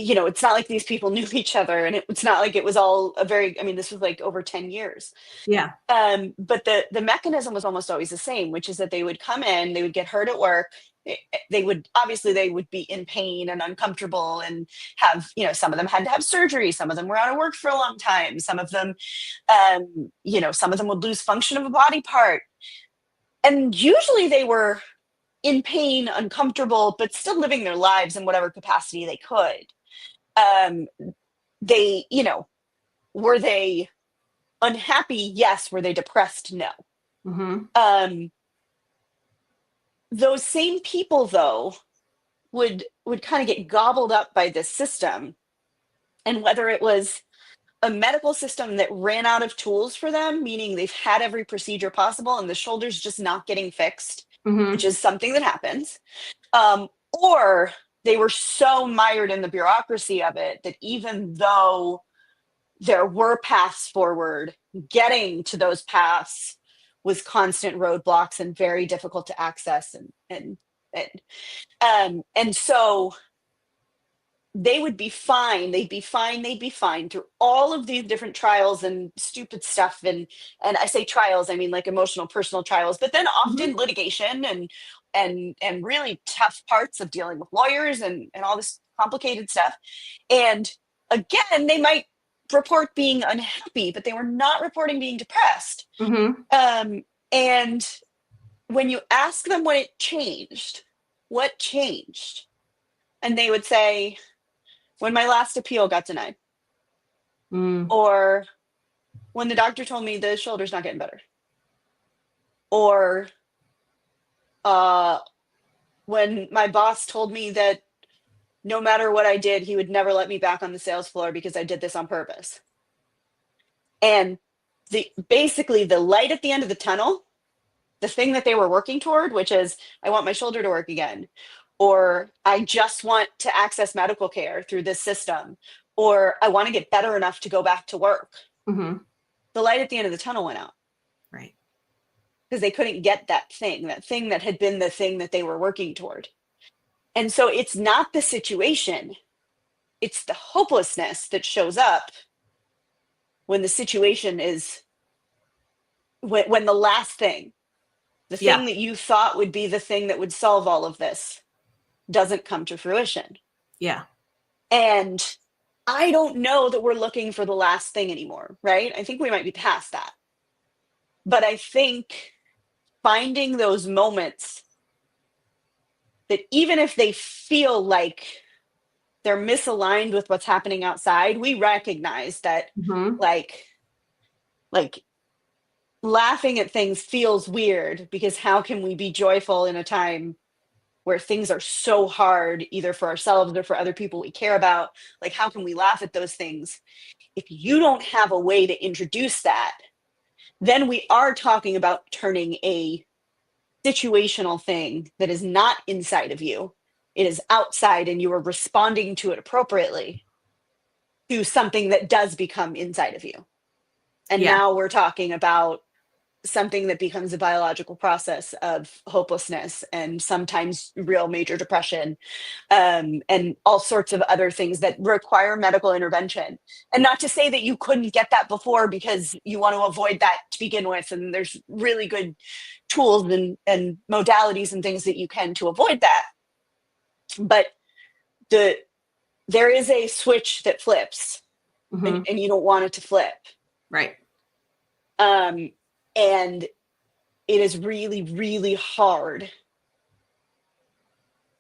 it's not like these people knew each other, and it's not like it was all I mean, this was like over 10 years. Yeah. But the mechanism was almost always the same, which is that they would come in, they would get hurt at work. They would be in pain and uncomfortable and have, some of them had to have surgery. Some of them were out of work for a long time. Some of them, some of them would lose function of a body part. And usually they were in pain, uncomfortable, but still living their lives in whatever capacity they could. Um, were they unhappy? Yes. Were they depressed? No. Mm-hmm. Um, those same people, though, would kind of get gobbled up by this system. And whether it was a medical system that ran out of tools for them, meaning they've had every procedure possible and the shoulder's just not getting fixed, which is something that happens, or they were so mired in the bureaucracy of it that even though there were paths forward, getting to those paths was constant roadblocks and very difficult to access. And so they would be fine. They'd be fine. They'd be fine through all of these different trials and stupid stuff. And I say trials, I mean like emotional, personal trials, but then often litigation and really tough parts of dealing with lawyers and all this complicated stuff. And again, they might report being unhappy, but they were not reporting being depressed. And when you ask them what changed, and they would say, when my last appeal got denied, or when the doctor told me the shoulder's not getting better, or when my boss told me that no matter what I did, he would never let me back on the sales floor because I did this on purpose. And basically the light at the end of the tunnel, the thing that they were working toward, which is, I want my shoulder to work again, or I just want to access medical care through this system, or I want to get better enough to go back to work. The light at the end of the tunnel went out. Right. Because they couldn't get that thing that had been the thing that they were working toward. And so it's not the situation, it's the hopelessness that shows up when the situation is, when the last thing, the thing that you thought would be the thing that would solve all of this doesn't come to fruition. Yeah. And I don't know that we're looking for the last thing anymore, right? I think we might be past that. But I think finding those moments that even if they feel like they're misaligned with what's happening outside, we recognize that like laughing at things feels weird, because how can we be joyful in a time where things are so hard, either for ourselves or for other people we care about? Like, how can we laugh at those things? If you don't have a way to introduce that, then we are talking about turning a situational thing that is not inside of you, it is outside, and you are responding to it appropriately, to something that does become inside of you. And now we're talking about something that becomes a biological process of hopelessness and sometimes real major depression, and all sorts of other things that require medical intervention. And not to say that you couldn't get that before because you want to avoid that to begin with. And there's really good tools and modalities and things that you can to avoid that. But there is a switch that flips, and you don't want it to flip. Right. And it is really, really hard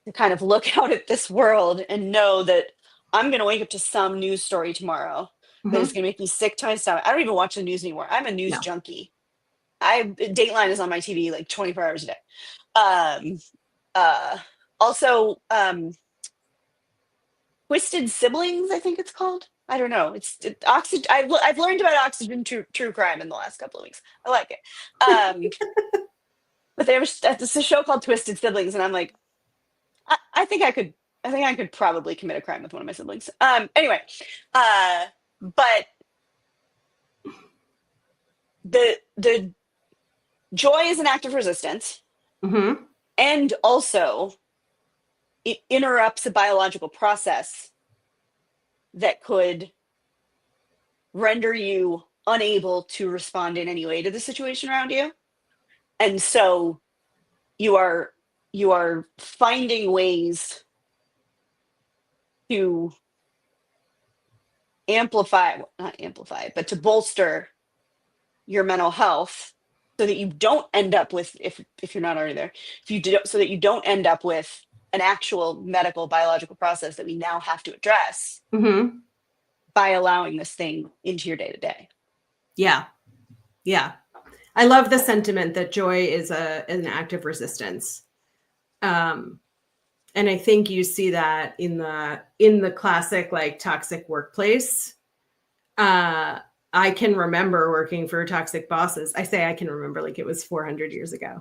to kind of look out at this world and know that I'm going to wake up to some news story tomorrow that is going to make me sick to my stomach. I don't even watch the news anymore. I'm a news junkie. Dateline is on my TV like 24 hours a day. Also, Twisted Siblings, I think it's called. I don't know. Oxygen. I've learned about Oxygen true crime in the last couple of weeks. I like it. But there's a show called Twisted Siblings, and I'm like, I think I could probably commit a crime with one of my siblings. Anyway, but the joy is an act of resistance, and also it interrupts a biological process that could render you unable to respond in any way to the situation around you. And so you are finding ways to but to bolster your mental health, so that you don't end up with, if you're not already there, so that you don't end up with an actual medical biological process that we now have to address by allowing this thing into your day-to-day. Yeah. I love the sentiment that joy is an act of resistance. And I think you see that in the classic like toxic workplace. I can remember working for toxic bosses. I say I can remember like it was 400 years ago.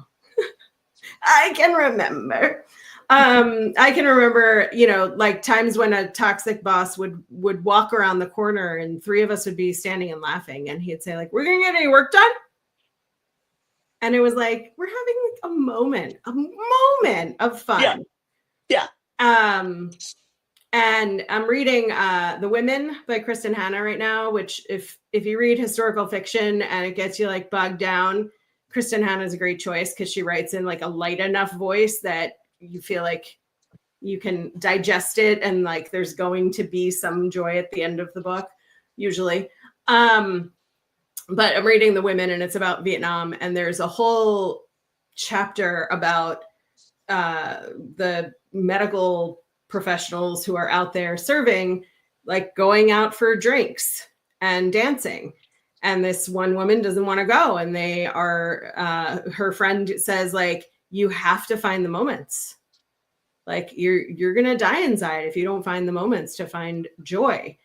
I can remember. I can remember, like times when a toxic boss would walk around the corner and three of us would be standing and laughing, and he'd say like, "We're gonna get any work done?" And it was like, we're having like a moment of fun. Yeah. And I'm reading The Women by Kristen Hanna right now, which if you read historical fiction and it gets you like bogged down, Kristen Hanna is a great choice because she writes in like a light enough voice that you feel like you can digest it and like there's going to be some joy at the end of the book, usually. But I'm reading The Women and it's about Vietnam, and there's a whole chapter about the medical professionals who are out there serving, like going out for drinks and dancing. And this one woman doesn't want to go. And they are, her friend says like, you have to find the moments. Like you're going to die inside if you don't find the moments to find joy.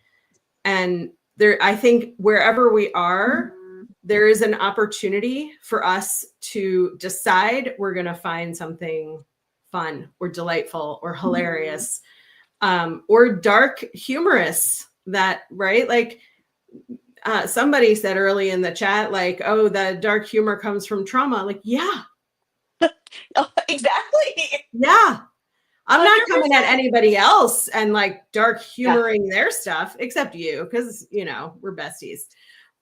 And there, I think wherever we are, there is an opportunity for us to decide we're going to find something fun or delightful or hilarious, or dark humorous, that, right? Like somebody said early in the chat, like, oh, the dark humor comes from trauma. Like, yeah. Oh, exactly. Yeah. I'm 100%. not coming at anybody else and like dark humoring their stuff, except you, because we're besties.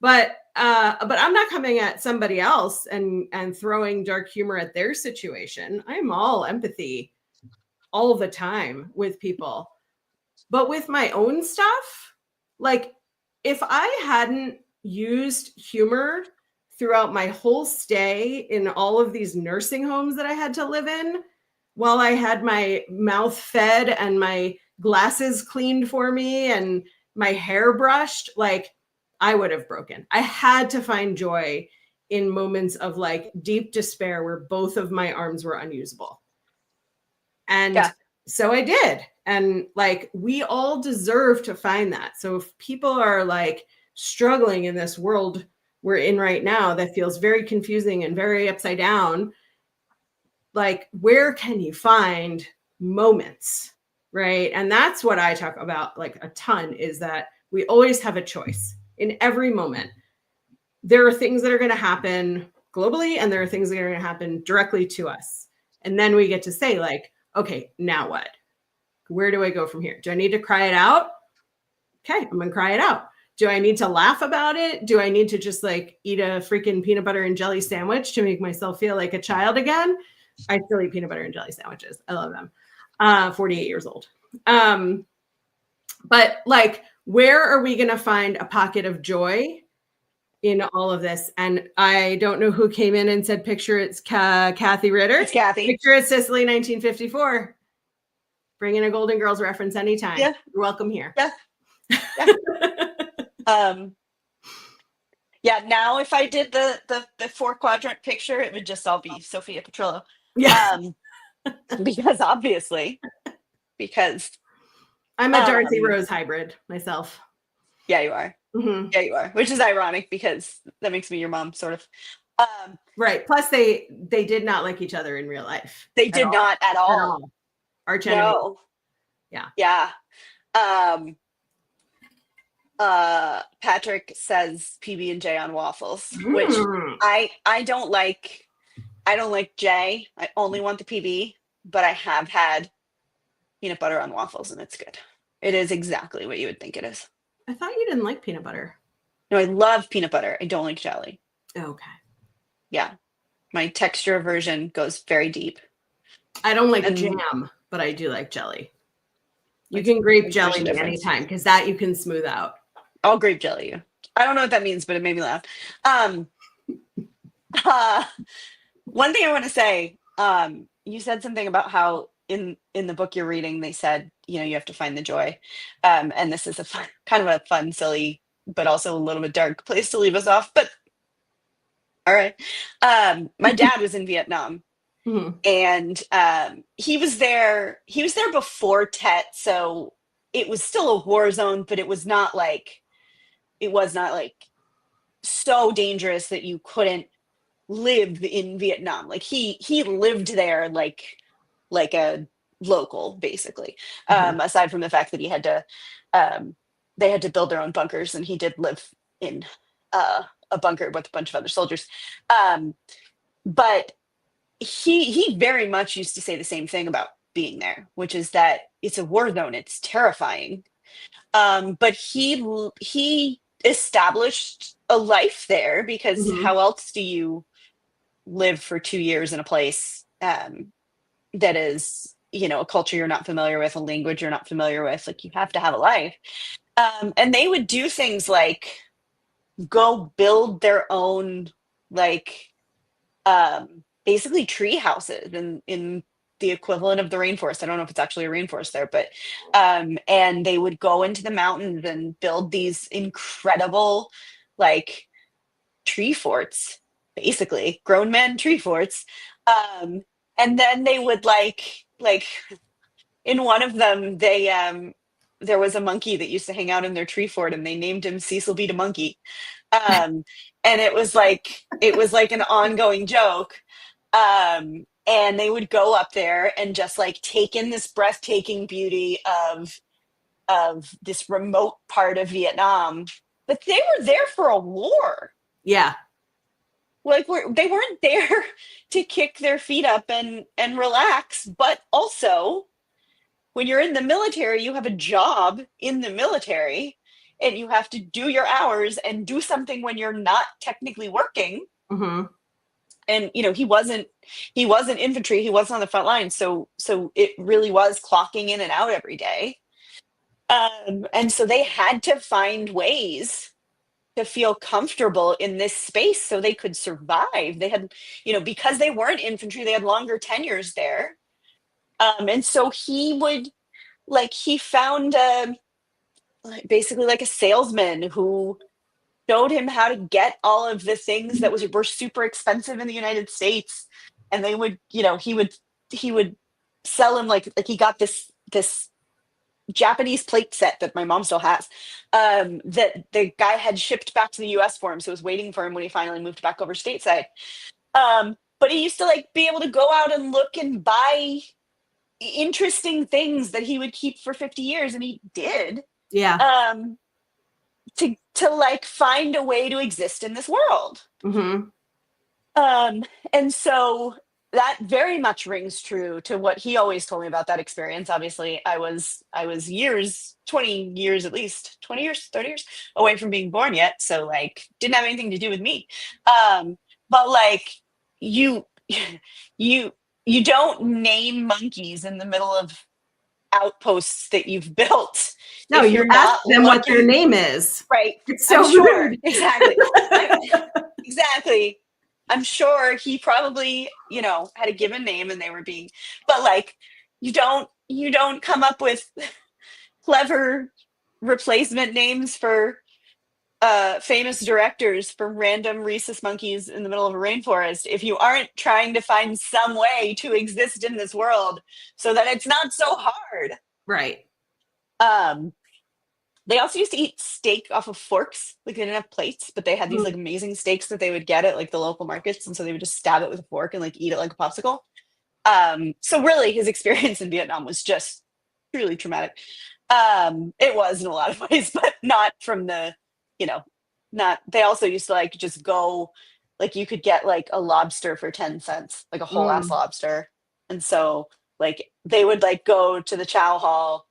But I'm not coming at somebody else and throwing dark humor at their situation. I'm all empathy all the time with people. But with my own stuff, like if I hadn't used humor throughout my whole stay in all of these nursing homes that I had to live in, while I had my mouth fed and my glasses cleaned for me and my hair brushed, like I would have broken. I had to find joy in moments of like deep despair where both of my arms were unusable. And so I did. And like, we all deserve to find that. So if people are like struggling in this world we're in right now that feels very confusing and very upside down, like, where can you find moments, right? And that's what I talk about like a ton, is that we always have a choice in every moment. There are things that are going to happen globally, and there are things that are going to happen directly to us. And then we get to say like, okay, now what? Where do I go from here? Do I need to cry it out? Okay, I'm going to cry it out. Do I need to laugh about it? Do I need to just like eat a freaking peanut butter and jelly sandwich to make myself feel like a child again? I still eat peanut butter and jelly sandwiches. I love them. 48 years old. But like, where are we going to find a pocket of joy in all of this? And I don't know who came in and said, picture it's Kathy Ritter. It's Kathy. Picture it's Sicily, 1954. Bring in a Golden Girls reference anytime. Yeah. You're welcome here. Yeah. Now if I did the 4-quadrant picture, it would just all be Sophia Petrillo. Yeah. Because obviously, I'm a Dorothy Rose hybrid myself. Yeah, you are. Mm-hmm. Yeah, you are. Which is ironic because that makes me your mom, sort of. Right. Plus, they did not like each other in real life. They did not at all. Arch enemy. No. Yeah. Yeah. Patrick says PB&J on waffles, which I don't like. I don't like J. I only want the PB, but I have had peanut butter on waffles and it's good. It is exactly what you would think it is. I thought you didn't like peanut butter. No, I love peanut butter. I don't like jelly. Okay. Yeah. My texture aversion goes very deep. I don't like jam, but I do like jelly. You can grape jelly me anytime because that you can smooth out. I'll grape jelly you. I don't know what that means, but it made me laugh. One thing I want to say, you said something about how in the book you're reading, they said, you have to find the joy. And this is kind of a fun, silly, but also a little bit dark place to leave us off. But all right. My dad was in Vietnam. Mhm. And he was there before Tet, so it was still a war zone, but it was not like so dangerous that you couldn't live in Vietnam. Like he lived there like a local, basically. Mhm. Aside from the fact that um, they had to build their own bunkers, and he did live in a bunker with a bunch of other soldiers. Um, but he very much used to say the same thing about being there, which is that it's a war zone. It's terrifying. But he established a life there, because Mhm. how else do you live for 2 years in a place that is, a culture you're not familiar with, a language you're not familiar with? Like, you have to have a life. And they would do things like go build their own, like, basically tree houses in the equivalent of the rainforest. I don't know if it's actually a rainforest there, but and they would go into the mountains and build these incredible, like, tree forts, basically grown man tree forts. Um, and then they would like in one of them, there was a monkey that used to hang out in their tree fort, and they named him Cecil B. the Monkey. Um, and it was like an ongoing joke. And they would go up there and just like take in this breathtaking beauty of this remote part of Vietnam. But they were there for a war. Yeah. Like, they weren't there to kick their feet up and relax, but also when you're in the military, you have a job in the military, and you have to do your hours and do something when you're not technically working. Mhm. And he wasn't infantry, he wasn't on the front line, so it really was clocking in and out every day. And so they had to find ways to feel comfortable in this space so they could survive. They had, because they weren't infantry, they had longer tenures there. And so he found basically like a salesman who showed him how to get all of the things that were super expensive in the United States. And they would, he would sell him, like he got this Japanese plate set that my mom still has, that the guy had shipped back to the US for him. So it was waiting for him when he finally moved back over stateside. But he used to like be able to go out and look and buy interesting things that he would keep for 50 years, and he did, Yeah. um, to like find a way to exist in this world. Mhm. Um, and so that very much rings true to what he always told me about that experience. Obviously, I was years, 20 years, at least 20 years, 30 years away from being born yet. So like didn't have anything to do with me. But like you you you don't name monkeys in the middle of outposts that you've built No, if you you're ask not them what their looking name is. right. It's I'm so sure. rude. Exactly. I, exactly. I'm sure he probably, had a given name and they were being, but like, you don't come up with clever replacement names for famous directors for random rhesus monkeys in the middle of a rainforest if you aren't trying to find some way to exist in this world so that it's not so hard. Right. Um, They also used to eat steak off of forks. Like, they didn't have plates, but they had these Mm. like amazing steaks that they would get at like the local markets, and so they would just stab it with a fork and like eat it like a popsicle. So really, his experience in Vietnam was just truly traumatic. It was in a lot of ways, but not from the, you know, not. They also used to like just go, like you could get like a lobster for 10 cents, like a whole ass Mm. lobster, and so like they would like go to the chow hall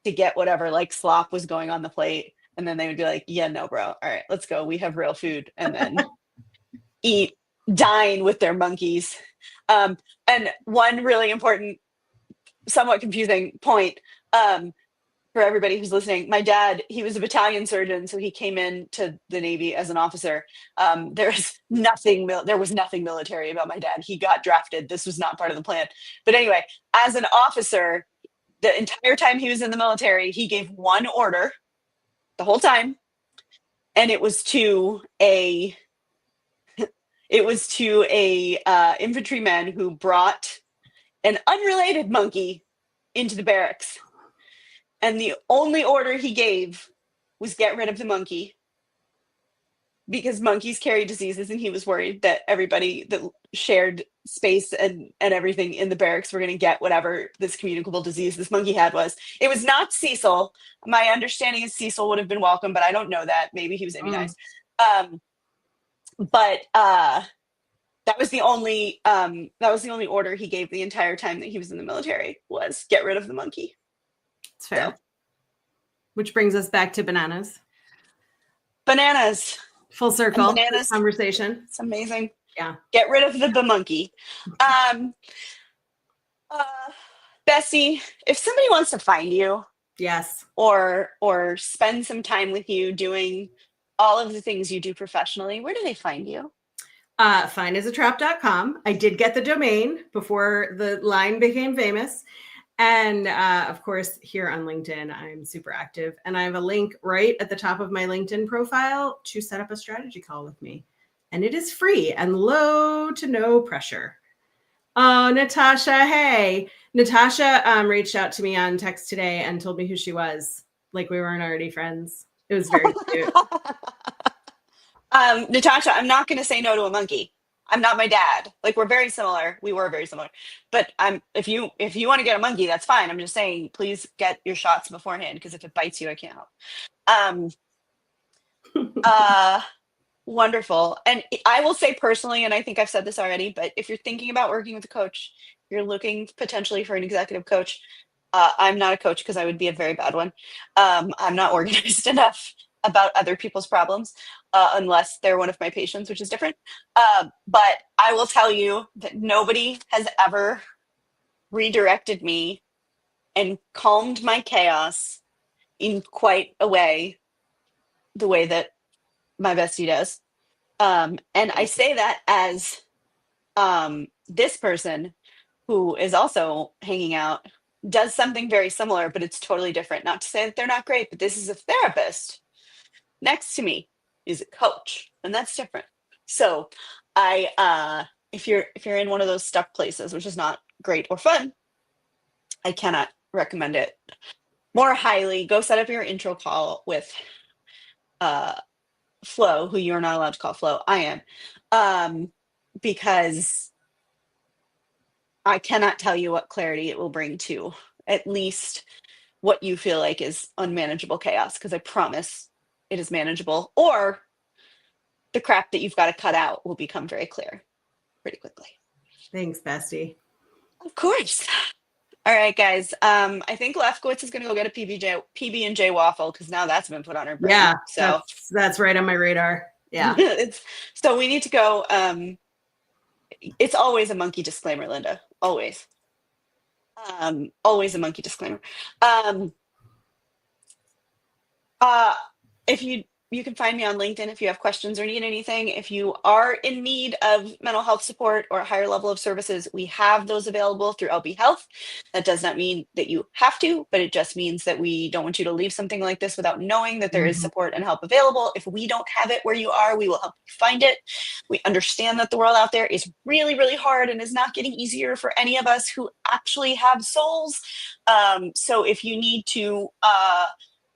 to get whatever like slop was going on the plate. And then they would be like, yeah, no, bro. All right, let's go. We have real food. And then eat, dine with their monkeys. Um, and one really important, somewhat confusing point, for everybody who's listening, my dad, he was a battalion surgeon. So he came into the Navy as an officer. There was nothing military about my dad. He got drafted. This was not part of the plan. But anyway, as an officer, the entire time he was in the military, he gave one order the whole time, and it was to a It was to a infantryman who brought an unrelated monkey into the barracks. And the only order he gave was get rid of the monkey because monkeys carry diseases, and he was worried that everybody that shared space and everything in the barracks were going to get whatever this communicable disease this monkey had was. It was not Cecil. My understanding is Cecil would have been welcome, but I don't know that. Maybe he was immunized. But that was the only order he gave the entire time that he was in the military, was get rid of the monkey. It's fair. So, which brings us back to bananas. Bananas. Full circle. Bananas conversation. It's amazing. Yeah. Get rid of the monkey. Bessie, if somebody wants to find you, yes, or spend some time with you doing all of the things you do professionally, where do they find you? Fineasatrap.com. I did get the domain before the line became famous. And of course, here on LinkedIn, I'm super active. And I have a link right at the top of my LinkedIn profile to set up a strategy call with me. And it is free and low to no pressure. Oh, Natasha, hey. Natasha reached out to me on text today and told me who she was. Like we weren't already friends. It was very cute. Natasha, I'm not going to say no to a monkey. I'm not my dad. Like, we're very similar. We were very similar. But if you want to get a monkey, that's fine. I'm just saying, please get your shots beforehand, because if it bites you, I can't help. Wonderful. And I will say personally, and I think I've said this already, but if you're thinking about working with a coach, you're looking potentially for an executive coach. I'm not a coach because I would be a very bad one. I'm not organized enough about other people's problems, unless they're one of my patients, which is different. But I will tell you that nobody has ever redirected me and calmed my chaos in quite a way, the way that my bestie does. And I say that as this person who is also hanging out does something very similar, but it's totally different. Not to say that they're not great, but this is a therapist. Next to me is a coach, and that's different. So if you're in one of those stuck places, which is not great or fun, I cannot recommend it more highly. Go set up your intro call with Flo, who you're not allowed to call Flo. I am, because I cannot tell you what clarity it will bring to at least what you feel like is unmanageable chaos, because I promise it is manageable, or the crap that you've got to cut out will become very clear pretty quickly. Thanks, bestie. Of course. All right, guys. I think Lefkowitz is going to go get a PB&J waffle, because now that's been put on her brain. Yeah, so that's right on my radar. Yeah. So we need to go. It's always a monkey disclaimer, Linda. Always. Always a monkey disclaimer. If you can find me on LinkedIn if you have questions or need anything. If you are in need of mental health support or a higher level of services, we have those available through LB Health. That does not mean that you have to, but it just means that we don't want you to leave something like this without knowing that there is support and help available. If we don't have it where you are, we will help you find it. We understand that the world out there is really, really hard and is not getting easier for any of us who actually have souls. So if you need to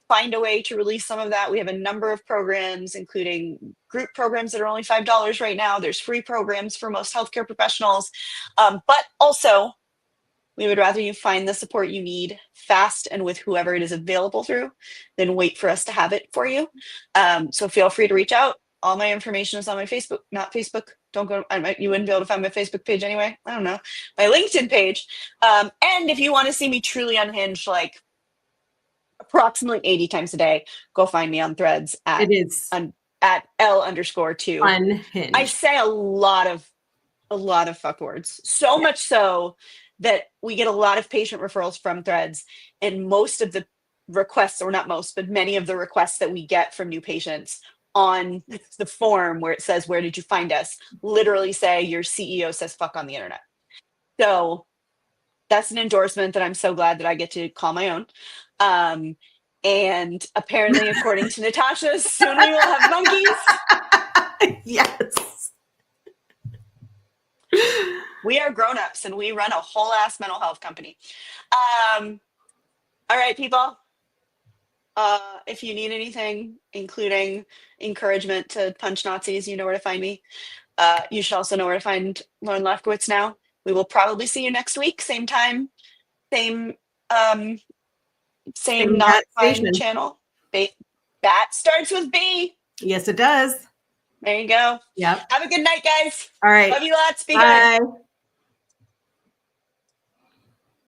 find a way to release some of that, we have a number of programs, including group programs that are only $5 right now. There's free programs for most healthcare professionals. But also, we would rather you find the support you need fast and with whoever it is available through than wait for us to have it for you. So feel free to reach out. All my information is on my Facebook, not Facebook. Don't go, you wouldn't be able to find my Facebook page anyway. I don't know. My LinkedIn page. And if you want to see me truly unhinged, like approximately 80 times a day, go find me on Threads at L_2. Unhinged. I say a lot of fuck words. So much so that we get a lot of patient referrals from Threads, and most of the requests, or not most, but many of the requests that we get from new patients on the form where it says, "Where did you find us?" literally say, "Your CEO says fuck on the internet." So that's an endorsement that I'm so glad that I get to call my own. And apparently, according to Natasha, soon we will have monkeys. Yes. We are grown-ups and we run a whole ass mental health company. All right, people. If you need anything, including encouragement to punch Nazis, you know where to find me. You should also know where to find Lauren Lefkowitz now. We will probably see you next week, same time, same same not Bat fine station. channel. Bat starts with B. Yes, it does. There you go. Yep. Have a good night, guys. All right. Love you lots. Be good. Bye.